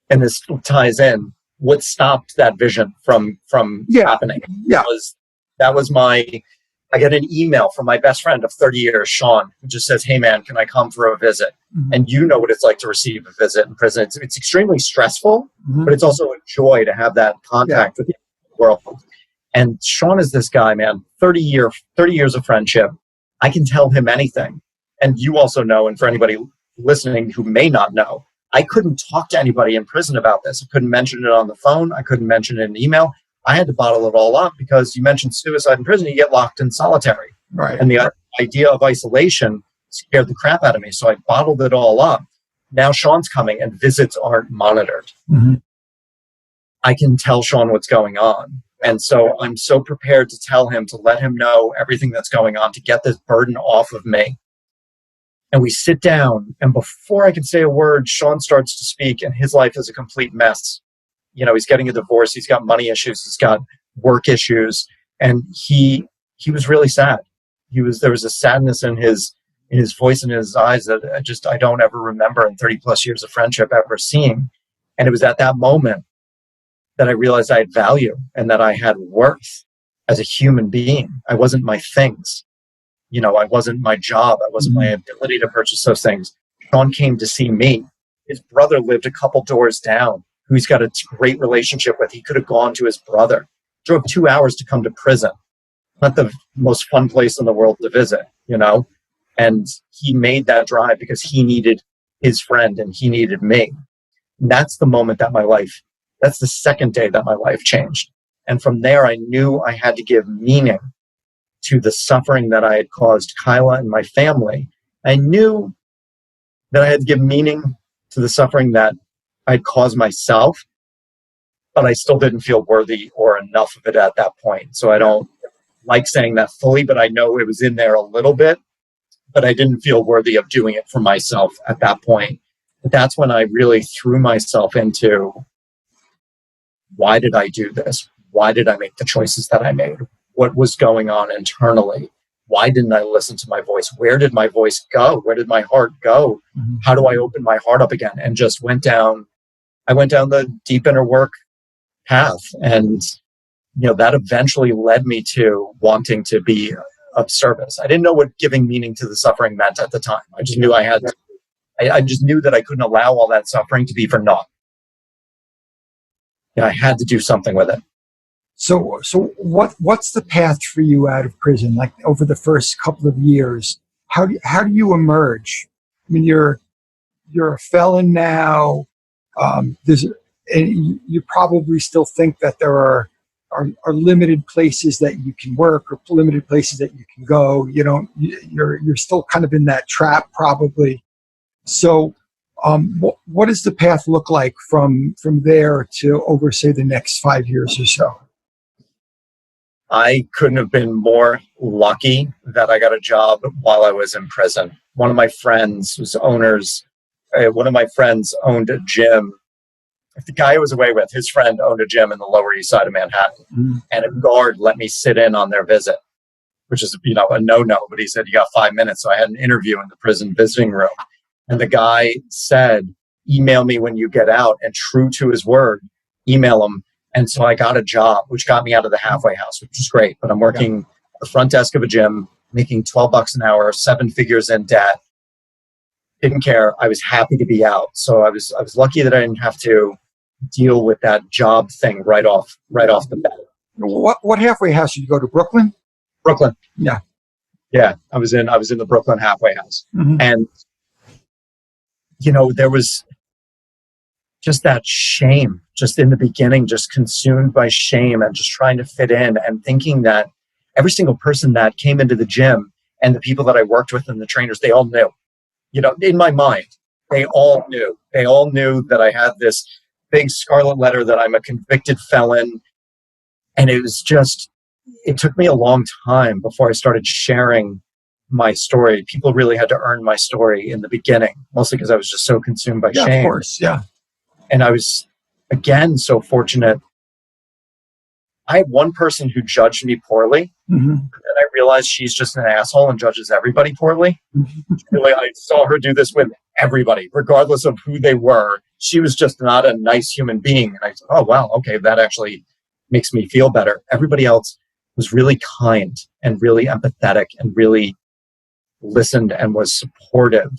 and this ties in, what stopped that vision from happening. Yeah. That was my I get an email from my best friend of 30 years, Sean, who just says, hey, man, can I come for a visit? Mm-hmm. And you know what it's like to receive a visit in prison. It's extremely stressful, Mm-hmm. but it's also a joy to have that contact with the world. And Sean is this guy, man, 30 years of friendship. I can tell him anything. And you also know, and for anybody listening who may not know, I couldn't talk to anybody in prison about this. I couldn't mention it on the phone. I couldn't mention it in email. I had to bottle it all up because you mentioned suicide in prison, you get locked in solitary. Right. And the idea of isolation scared the crap out of me. So I bottled it all up. Now Sean's coming and visits aren't monitored. Mm-hmm. I can tell Sean what's going on. And so I'm so prepared to tell him, to let him know everything that's going on, to get this burden off of me. And we sit down, and before I can say a word, Sean starts to speak, and his life is a complete mess. You know, he's getting a divorce, he's got money issues, he's got work issues, and he was really sad. There was a sadness in his voice and his eyes that I don't ever remember in 30 plus years of friendship ever seeing. And it was at that moment that I realized I had value and that I had worth as a human being. I wasn't my things. You know, I wasn't my job. I wasn't my ability to purchase those things. Sean came to see me. His brother lived a couple doors down, who he's got a great relationship with. He could have gone to his brother. Drove 2 hours to come to prison. Not the most fun place in the world to visit, you know? And he made that drive because he needed his friend and he needed me. And that's the second day that my life changed. And from there, I knew I had to give meaning to the suffering that I had caused Kyla and my family. I knew that I had to give meaning to the suffering that I'd caused myself, but I still didn't feel worthy or enough of it at that point. So I don't like saying that fully, but I know it was in there a little bit, but I didn't feel worthy of doing it for myself at that point. But that's when I really threw myself into, why did I do this? Why did I make the choices that I made? What was going on internally? Why didn't I listen to my voice? Where did my voice go? Where did my heart go? Mm-hmm. How do I open my heart up again? And just I went down the deep inner work path. And, you know, that eventually led me to wanting to be of service. I didn't know what giving meaning to the suffering meant at the time. I just knew I just knew that I couldn't allow all that suffering to be for naught. I had to do something with it. So what's the path for you out of prison? Like over the first couple of years, how do you emerge? I mean, you're a felon now. And you probably still think that there are limited places that you can work or limited places that you can go. You're still kind of in that trap probably. So what does the path look like from there to over, say, the next 5 years or so? I couldn't have been more lucky that I got a job while I was in prison. One of my friends owned a gym. The guy I was away with, his friend owned a gym in the Lower East Side of Manhattan. Mm-hmm. And a guard let me sit in on their visit, which is, a no-no. But he said, you got 5 minutes. So I had an interview in the prison visiting room. And the guy said, email me when you get out. And true to his word, email him. And so I got a job, which got me out of the halfway house, which was great. But I'm working at the front desk of a gym, making $12 an hour, 7 figures in debt. Didn't care. I was happy to be out. So I was lucky that I didn't have to deal with that job thing right off the bat. What halfway house did you go to? Brooklyn? Brooklyn. Yeah. Yeah. I was in the Brooklyn halfway house. Mm-hmm. And there was just that shame, just in the beginning, just consumed by shame and just trying to fit in and thinking that every single person that came into the gym and the people that I worked with and the trainers, they all knew, in my mind, they all knew that I had this big scarlet letter that I'm a convicted felon. And it took me a long time before I started sharing my story. People really had to earn my story in the beginning, mostly because I was just so consumed by shame. Of course, yeah. And I was, again, so fortunate. I had one person who judged me poorly. Mm-hmm. And I realized she's just an asshole and judges everybody poorly. Mm-hmm. Really, I saw her do this with everybody, regardless of who they were. She was just not a nice human being. And I said, oh, wow, okay, that actually makes me feel better. Everybody else was really kind and really empathetic and really listened and was supportive.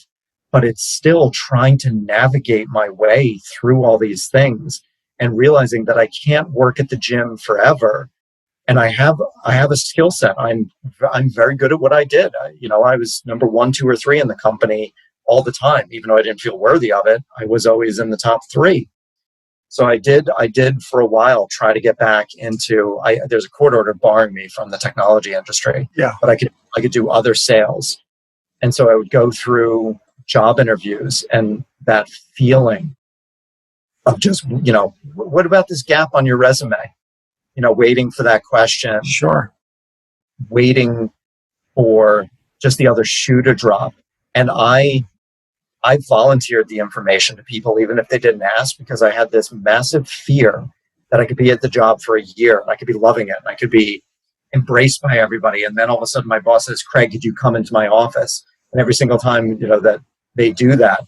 But it's still trying to navigate my way through all these things and realizing that I can't work at the gym forever. And I have a skill set. I'm very good at what I did. I was number 1, 2, or 3 in the company all the time, even though I didn't feel worthy of it. I was always in the top 3. So I did for a while try to get back into. There's a court order barring me from the technology industry. Yeah, but I could do other sales, and so I would go through job interviews and that feeling of just, what about this gap on your resume? Waiting for that question. sure. Waiting for just the other shoe to drop. And I volunteered the information to people, even if they didn't ask, because I had this massive fear that I could be at the job for a year and I could be loving it and I could be embraced by everybody. And then all of a sudden my boss says, Craig, could you come into my office? And every single time, that they do that,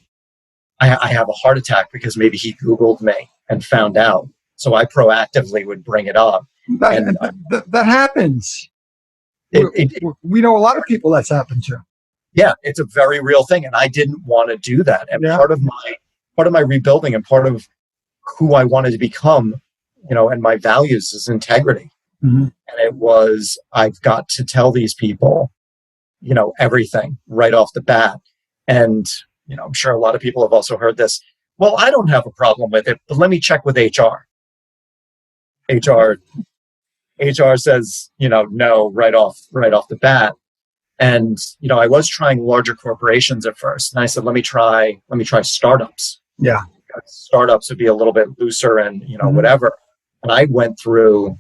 I have a heart attack because maybe he Googled me and found out. So I proactively would bring it up. That happens. We know a lot of people that's happened to. Yeah, it's a very real thing. And I didn't want to do that. And part of my rebuilding and part of who I wanted to become, and my values is integrity. Mm-hmm. And it was, I've got to tell these people, everything right off the bat. And, I'm sure a lot of people have also heard this. Well, I don't have a problem with it, but let me check with HR. HR says, no, right off the bat. And, I was trying larger corporations at first. And I said, let me try startups. Yeah. Startups would be a little bit looser and, whatever. And I went through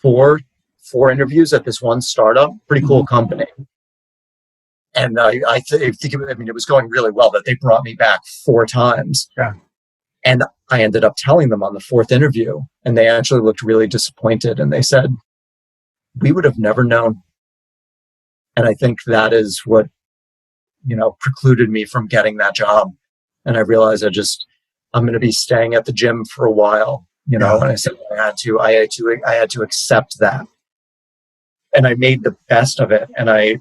four interviews at this one startup, pretty cool company. And I think it was going really well that they brought me back 4 times. Yeah. And I ended up telling them on the 4th interview, and they actually looked really disappointed. And they said, we would have never known. And I think that is what, precluded me from getting that job. And I realized I'm going to be staying at the gym for a while, and I said, I had to accept that. And I made the best of it. And I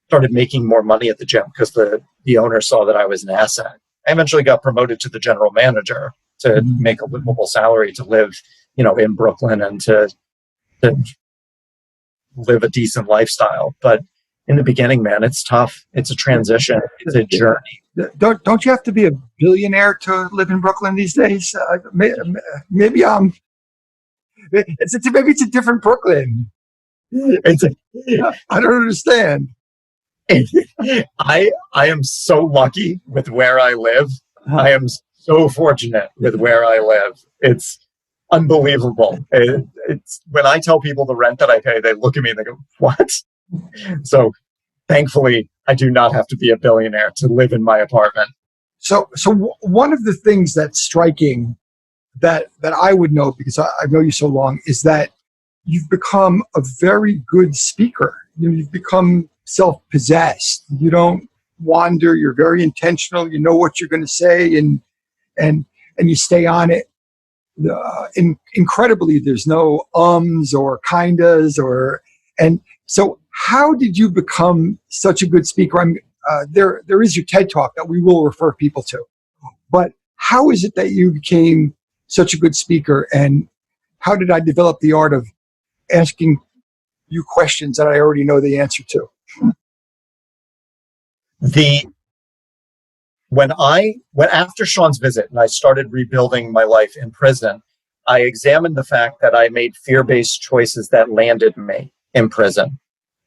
started making more money at the gym because the owner saw that I was an asset. I eventually got promoted to the general manager to make a livable salary to live, in Brooklyn and to live a decent lifestyle. But in the beginning, man, it's tough. It's a transition. It's a journey. Don't you have to be a billionaire to live in Brooklyn these days? Maybe it's a different Brooklyn. I don't understand. I am so lucky with where I live. I am so fortunate with where I live. It's unbelievable. It's when I tell people the rent that I pay, they look at me and they go, "What?" So, thankfully, I do not have to be a billionaire to live in my apartment. So one of the things that's striking that I would know, because I know you so long, is that you've become a very good speaker. You've become self-possessed. You don't wander. You're very intentional. You know what you're going to say, and you stay on it. Incredibly, there's no ums or kindas and so. How did you become such a good speaker? There is your TED Talk that we will refer people to, but how is it that you became such a good speaker, and how did I develop the art of asking you questions that I already know the answer to? When after Sean's visit and I started rebuilding my life in prison, I examined the fact that I made fear-based choices that landed me in prison.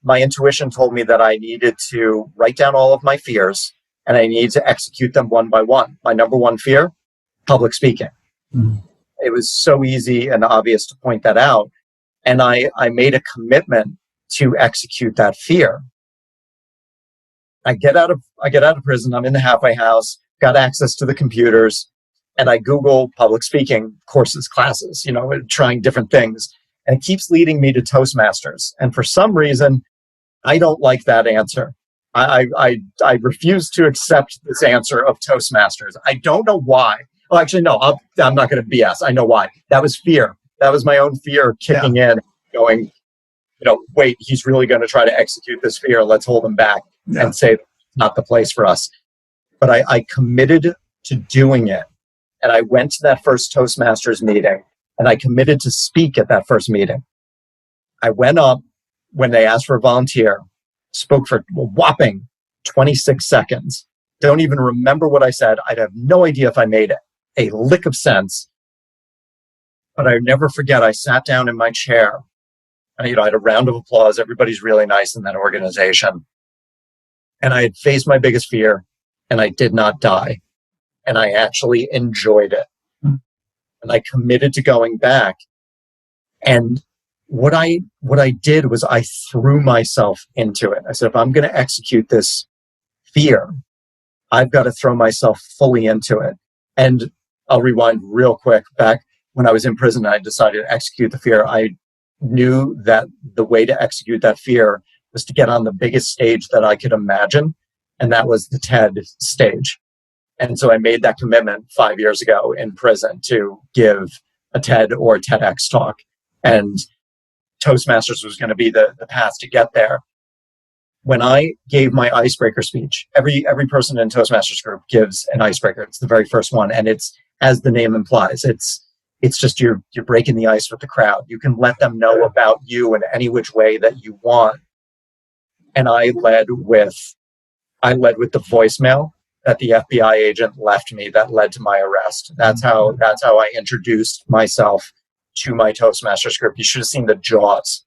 My intuition told me that I needed to write down all of my fears and I needed to execute them one by one. My number one fear, public speaking. Mm-hmm. It was so easy and obvious to point that out. And I made a commitment to execute that fear. I get out of prison. I'm in the halfway house, got access to the computers, and I Google public speaking courses, classes, trying different things. And it keeps leading me to Toastmasters. And for some reason, I don't like that answer. I refuse to accept this answer of Toastmasters. I don't know why. Well, actually, no, I'm not going to BS. I know why. That was fear. That was my own fear kicking in, going, wait, he's really going to try to execute this fear. Let's hold him back and say, not the place for us. But I committed to doing it. And I went to that first Toastmasters meeting, and I committed to speak at that first meeting. I went up when they asked for a volunteer, spoke for a whopping 26 seconds. Don't even remember what I said. I'd have no idea if I made a lick of sense. But I never forget, I sat down in my chair, and I had a round of applause. Everybody's really nice in that organization. And I had faced my biggest fear, and I did not die. And I actually enjoyed it. And I committed to going back. And what I did was I threw myself into it. I said, if I'm going to execute this fear, I've got to throw myself fully into it. And I'll rewind real quick. Back when I was in prison, I decided to execute the fear. I knew that the way to execute that fear was to get on the biggest stage that I could imagine. And that was the TED stage. And so I made that commitment 5 years ago in prison to give a TED or TEDx talk. And Toastmasters was going to be the path to get there. When I gave my icebreaker speech, every person in Toastmasters group gives an icebreaker. It's the very first one. And it's, as the name implies, it's just you're breaking the ice with the crowd. You can let them know about you in any which way that you want. And I led with the voicemail that the FBI agent left me that led to my arrest. That's how I introduced myself to my Toastmasters group. You should have seen the jaws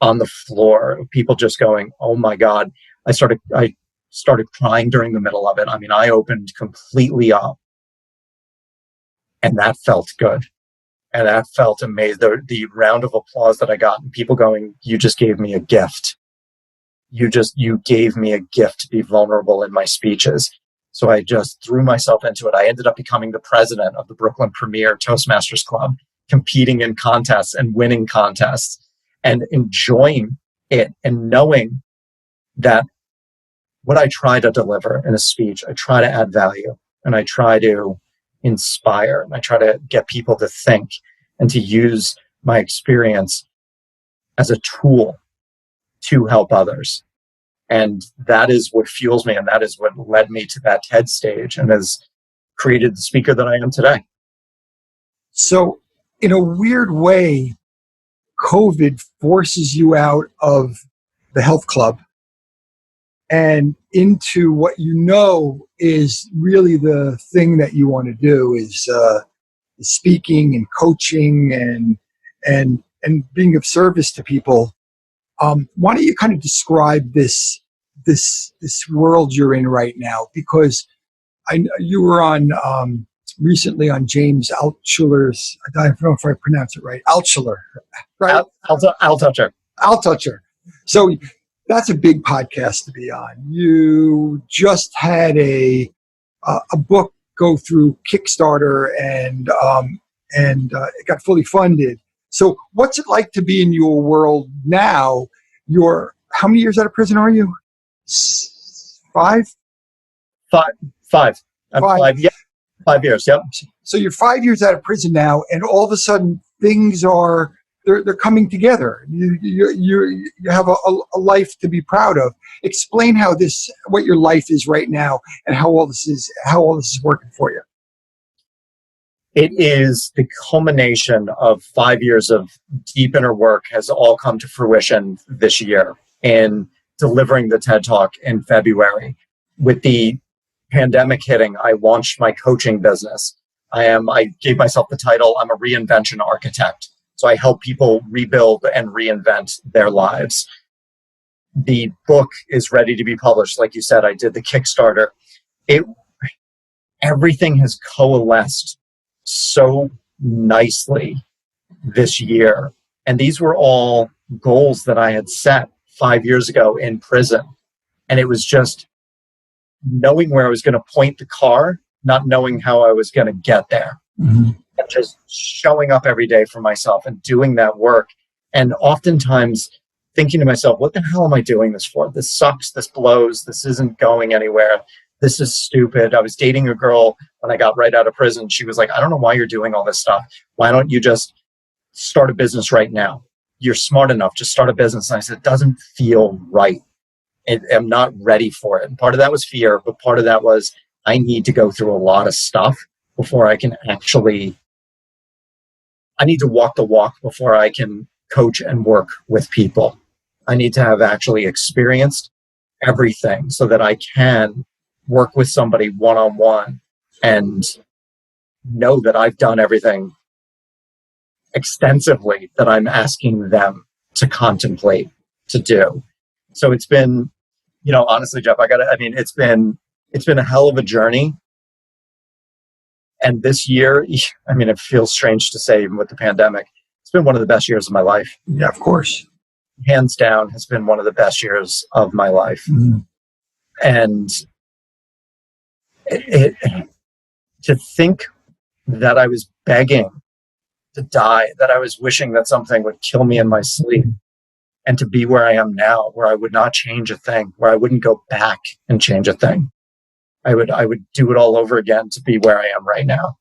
on the floor of people just going, oh my God. I started crying during the middle of it. I mean, I opened completely up, and that felt good. And that felt amazing. The round of applause that I got, and people going, you just gave me a gift. You gave me a gift to be vulnerable in my speeches. So I just threw myself into it. I ended up becoming the president of the Brooklyn Premier Toastmasters Club, competing in contests and winning contests and enjoying it and knowing that what I try to deliver in a speech, I try to add value and I try to inspire and I try to get people to think and to use my experience as a tool to help others. And that is what fuels me, and that is what led me to that TED stage and has created the speaker that I am today. So in a weird way, COVID forces you out of the health club and into what you know is really the thing that you want to do is speaking and coaching and being of service to people. Why don't you kind of describe this world you're in right now? Because you were on recently on James Altucher's. I don't know if I pronounce it right. Altucher, right? Altucher. So that's a big podcast to be on. You just had a book go through Kickstarter and it got fully funded. So what's it like to be in your world now? How many years out of prison are you? 5? 5. I'm 5. Yeah, 5 years. Yep. So you're 5 years out of prison now, and all of a sudden things they're coming together. You have a life to be proud of. Explain what your life is right now and how all this is working for you. It is the culmination of 5 years of deep inner work has all come to fruition this year in delivering the TED Talk in February. With the pandemic hitting, I launched my coaching business. I gave myself the title, I'm a reinvention architect. So I help people rebuild and reinvent their lives. The book is ready to be published. Like you said, I did the Kickstarter. Everything has coalesced so nicely this year. And these were all goals that I had set 5 years ago in prison. And it was just knowing where I was going to point the car, not knowing how I was going to get there. Mm-hmm. And just showing up every day for myself and doing that work. And oftentimes thinking to myself, what the hell am I doing this for? This sucks. This blows. This isn't going anywhere. This is stupid. I was dating a girl when I got right out of prison. She was like, I don't know why you're doing all this stuff. Why don't you just start a business right now? you're smart enough to start a business. And I said, it doesn't feel right. I'm not ready for it. And part of that was fear, but part of that was I need to go through a lot of stuff before I can I need to walk the walk before I can coach and work with people. I need to have actually experienced everything so that I can work with somebody one-on-one and know that I've done everything extensively that I'm asking them to contemplate to do. So it's been, honestly, Jeff, it's been a hell of a journey. And this year, it feels strange to say, even with the pandemic, it's been one of the best years of my life. Yeah, of course. Hands down, has been one of the best years of my life. Mm-hmm. And to think that I was begging to die, that I was wishing that something would kill me in my sleep, and to be where I am now, where I would not change a thing, where I wouldn't go back and change a thing. I would do it all over again to be where I am right now.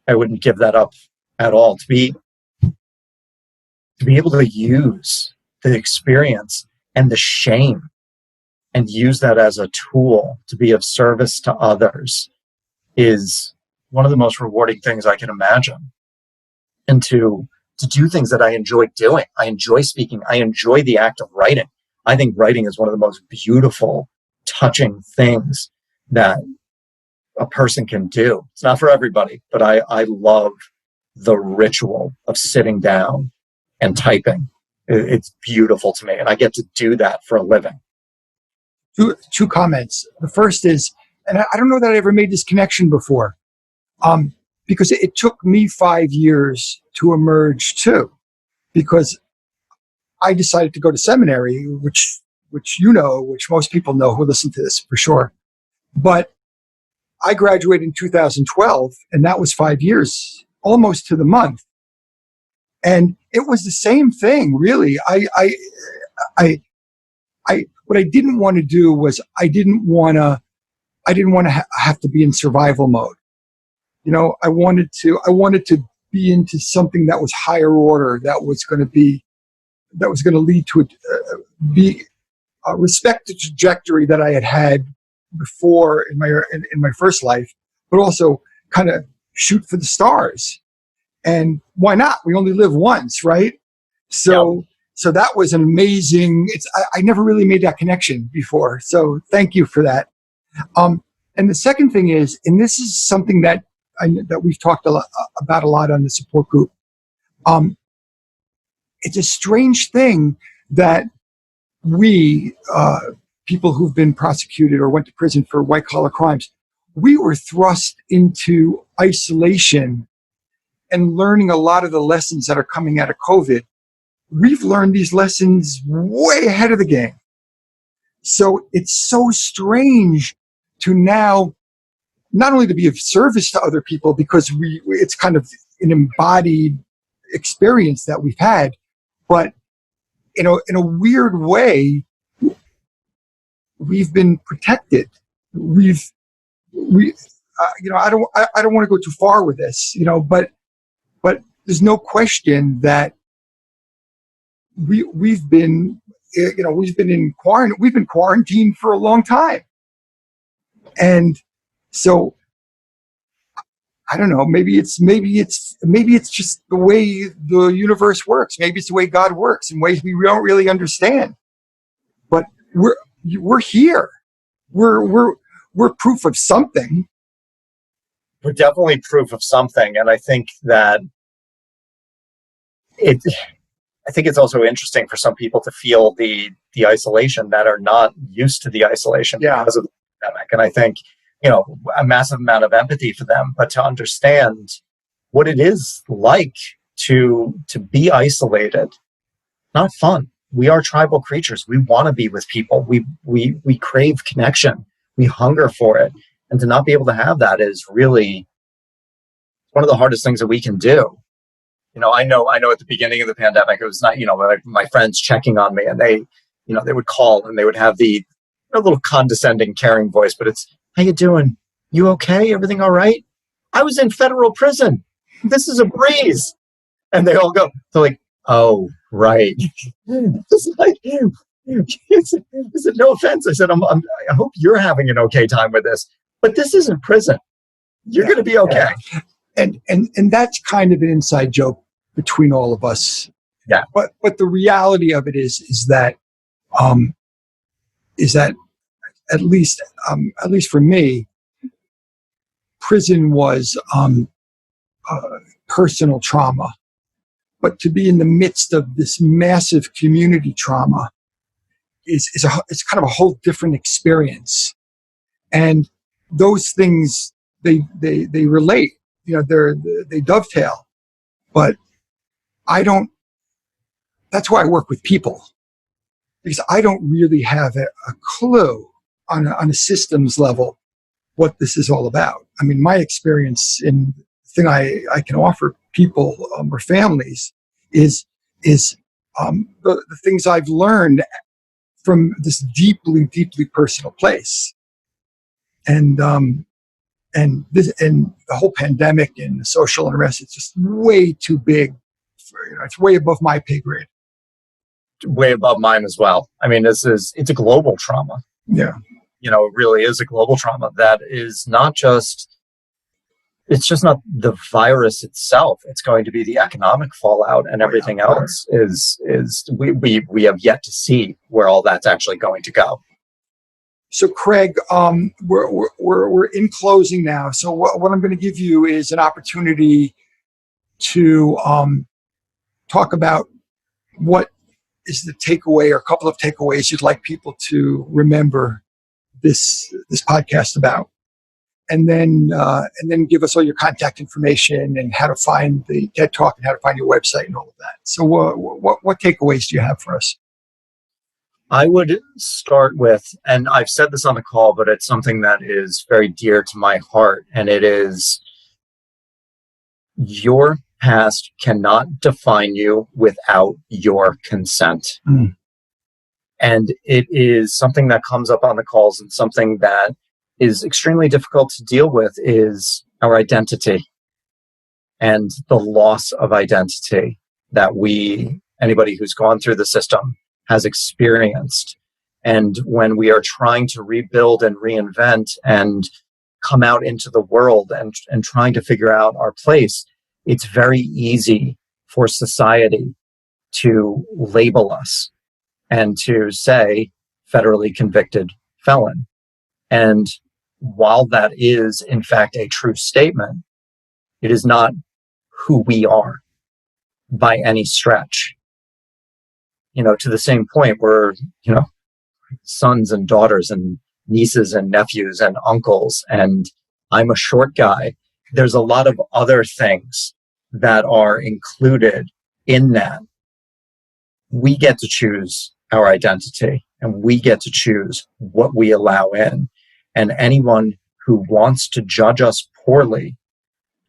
I wouldn't give that up at all. To be able to use the experience and the shame and use that as a tool to be of service to others is one of the most rewarding things I can imagine. And to do things that I enjoy doing. I enjoy speaking. I enjoy the act of writing. I think writing is one of the most beautiful, touching things that a person can do. It's not for everybody, but I love the ritual of sitting down and typing. It's beautiful to me, and I get to do that for a living. Two comments. The first is, and I don't know that I ever made this connection before, because it took me 5 years to emerge too, because I decided to go to seminary, which most people know who listen to this for sure. But I graduated in 2012, and that was 5 years, almost to the month. And it was the same thing, really. What I didn't want to do was I didn't want to have to be in survival mode. I wanted to be into something that was higher order, that was going to lead to respect the trajectory that I had before in my first life, but also kind of shoot for the stars. And why not? We only live once, right? So that was an amazing. I never really made that connection before. So thank you for that. And the second thing is, and this is something that we've talked about a lot on the support group. It's a strange thing that we, people who've been prosecuted or went to prison for white collar crimes, we were thrust into isolation and learning a lot of the lessons that are coming out of COVID. We've learned these lessons way ahead of the game. So it's so strange to now not only to be of service to other people, because it's kind of an embodied experience that we've had, but in a weird way, we've been protected. I don't want to go too far with this, but there's no question that we've been in quarantine. We've been quarantined for a long time, and so I don't know. Maybe it's just the way the universe works. Maybe it's the way God works in ways we don't really understand. But we're here. We're proof of something. We're definitely proof of something, and I think that it's also interesting for some people to feel the isolation that are not used to the isolation because of the pandemic. And I think, a massive amount of empathy for them, but to understand what it is like to be isolated, not fun. We are tribal creatures. We want to be with people. We crave connection. We hunger for it. And to not be able to have that is really one of the hardest things that we can do. I know at the beginning of the pandemic, it was not, my friends checking on me, and they would call and they would have the little condescending, caring voice, but it's, how you doing? You okay? Everything all right? I was in federal prison. This is a breeze. And they're like, oh, Right. It's like, I said, no offense. I said, I hope you're having an okay time with this, but this isn't prison. You're going to be okay. Yeah. And that's kind of an inside joke between all of us. Yeah. But the reality of it is that at least for me, prison was personal trauma. But to be in the midst of this massive community trauma it's kind of a whole different experience. And those things they relate. They dovetail. But I don't. That's why I work with people, because I don't really have a clue on a systems level what this is all about. I mean, my experience in the thing I can offer people or families is the things I've learned from this deeply, deeply personal place. And the whole pandemic and the social unrest, it's just way too big. It's way above my pay grade. Way above mine as well. I mean, it's a global trauma. Yeah. It really is a global trauma that is not just, it's just not the virus itself. It's going to be the economic fallout and everything else we have yet to see where all that's actually going to go. So Craig, we're in closing now. So what I'm going to give you is an opportunity to talk about what is the takeaway or a couple of takeaways you'd like people to remember this podcast about, and then give us all your contact information and how to find the TED Talk and how to find your website and all of that. So what takeaways do you have for us? I would start with, and I've said this on the call, but it's something that is very dear to my heart, and it is, your past cannot define you without your consent. Mm. And it is something that comes up on the calls, and something that is extremely difficult to deal with is our identity and the loss of identity that anybody who's gone through the system has experienced. And when we are trying to rebuild and reinvent and come out into the world and trying to figure out our place, it's very easy for society to label us and to say federally convicted felon. And while that is in fact a true statement, it is not who we are by any stretch. To the same point where, sons and daughters and nieces and nephews and uncles, and I'm a short guy. There's a lot of other things that are included in that. We get to choose our identity, and we get to choose what we allow in. And anyone who wants to judge us poorly,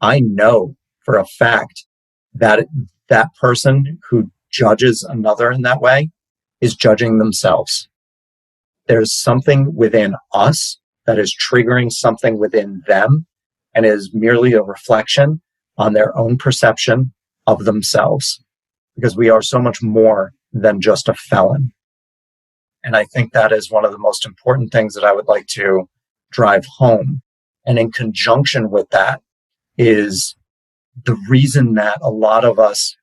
I know for a fact that that person who judges another in that way is judging themselves. There's something within us that is triggering something within them, and is merely a reflection on their own perception of themselves, because we are so much more than just a felon. And I think that is one of the most important things that I would like to drive home. And in conjunction with that is the reason that a lot of us,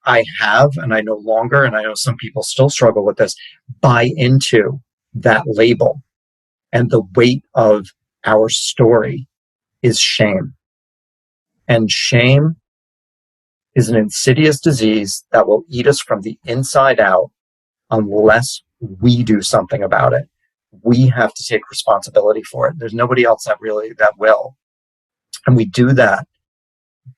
I have, and I no longer, and I know some people still struggle with this, buy into that label. And the weight of our story is shame. And shame is an insidious disease that will eat us from the inside out unless we do something about it. We have to take responsibility for it. There's nobody else that will. And we do that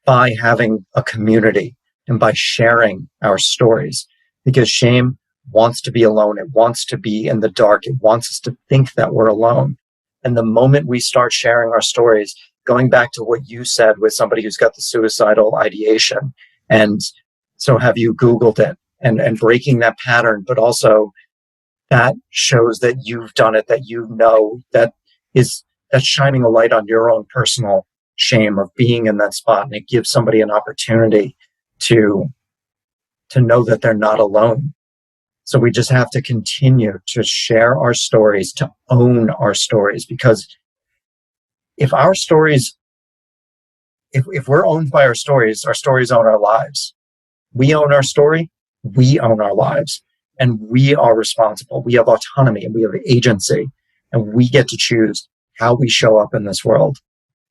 by having a community and by sharing our stories, because shame wants to be alone. It wants to be in the dark. It wants us to think that we're alone. And the moment we start sharing our stories, going back to what you said with somebody who's got the suicidal ideation, and so have you Googled it and breaking that pattern, but also that shows that you've done it, that that's shining a light on your own personal shame of being in that spot, and it gives somebody an opportunity to to know that they're not alone. So we just have to continue to share our stories, to own our stories, because if our stories, if we're owned by our stories own our lives. We own our story, we own our lives, and we are responsible. We have autonomy and we have agency, and we get to choose how we show up in this world.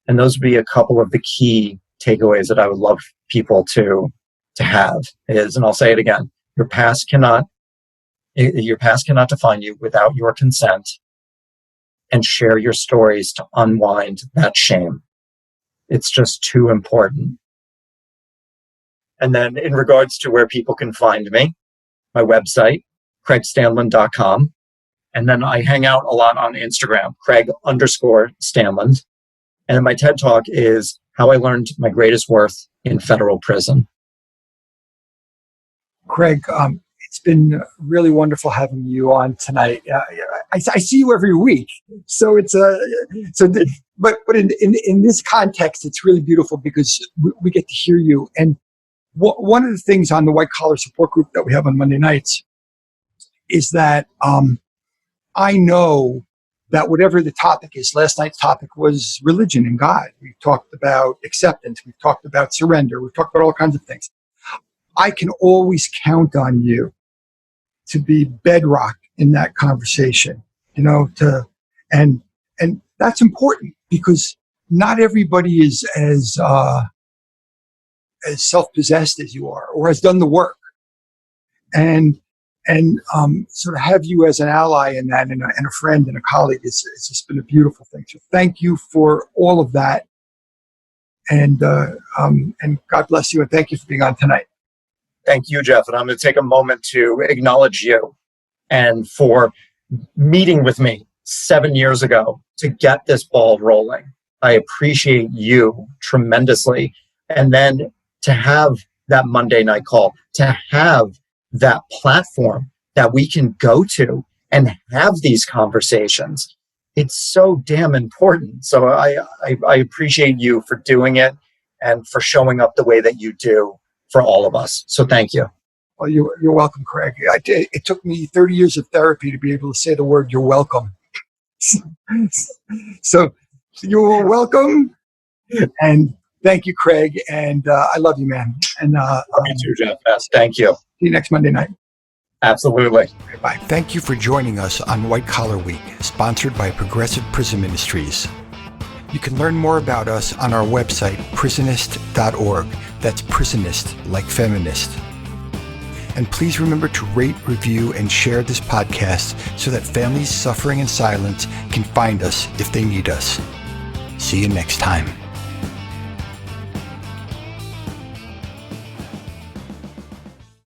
And those would be a couple of the key takeaways that I would love people to have is, and I'll say it again, your past cannot define you without your consent, and share your stories to unwind that shame. It's just too important. And then in regards to where people can find me, my website, craigstanland.com. And then I hang out a lot on Instagram, Craig_Stanland. And then my TED Talk is how I learned my greatest worth in federal prison. Craig, it's been really wonderful having you on tonight. I see you every week, so but in this context, it's really beautiful because we get to hear you. And one of the things on the White Collar Support Group that we have on Monday nights is that I know that whatever the topic is, last night's topic was religion and God. We've talked about acceptance. We've talked about surrender. We've talked about all kinds of things. I can always count on you to be bedrock in that conversation, and that's important because not everybody is as self-possessed as you are or has done the work. And sort of have you as an ally in that and a friend and a colleague, it's just been a beautiful thing. So thank you for all of that. And God bless you. And thank you for being on tonight. Thank you, Jeff. And I'm going to take a moment to acknowledge you and for meeting with me 7 years ago to get this ball rolling. I appreciate you tremendously. And then to have that Monday night call, to have that platform that we can go to and have these conversations. It's so damn important. So I appreciate you for doing it and for showing up the way that you do for all of us. So thank you. Well, you're welcome, Craig. It took me 30 years of therapy to be able to say the word "you're welcome." So you're welcome, and thank you, Craig. And I love you, man. And me too, Jeff. Yes, thank you. See you next Monday night. Absolutely. Bye. Thank you for joining us on White Collar Week, sponsored by Progressive Prison Ministries. You can learn more about us on our website, prisonist.org. That's prisonist, like feminist. And please remember to rate, review, and share this podcast so that families suffering in silence can find us if they need us. See you next time.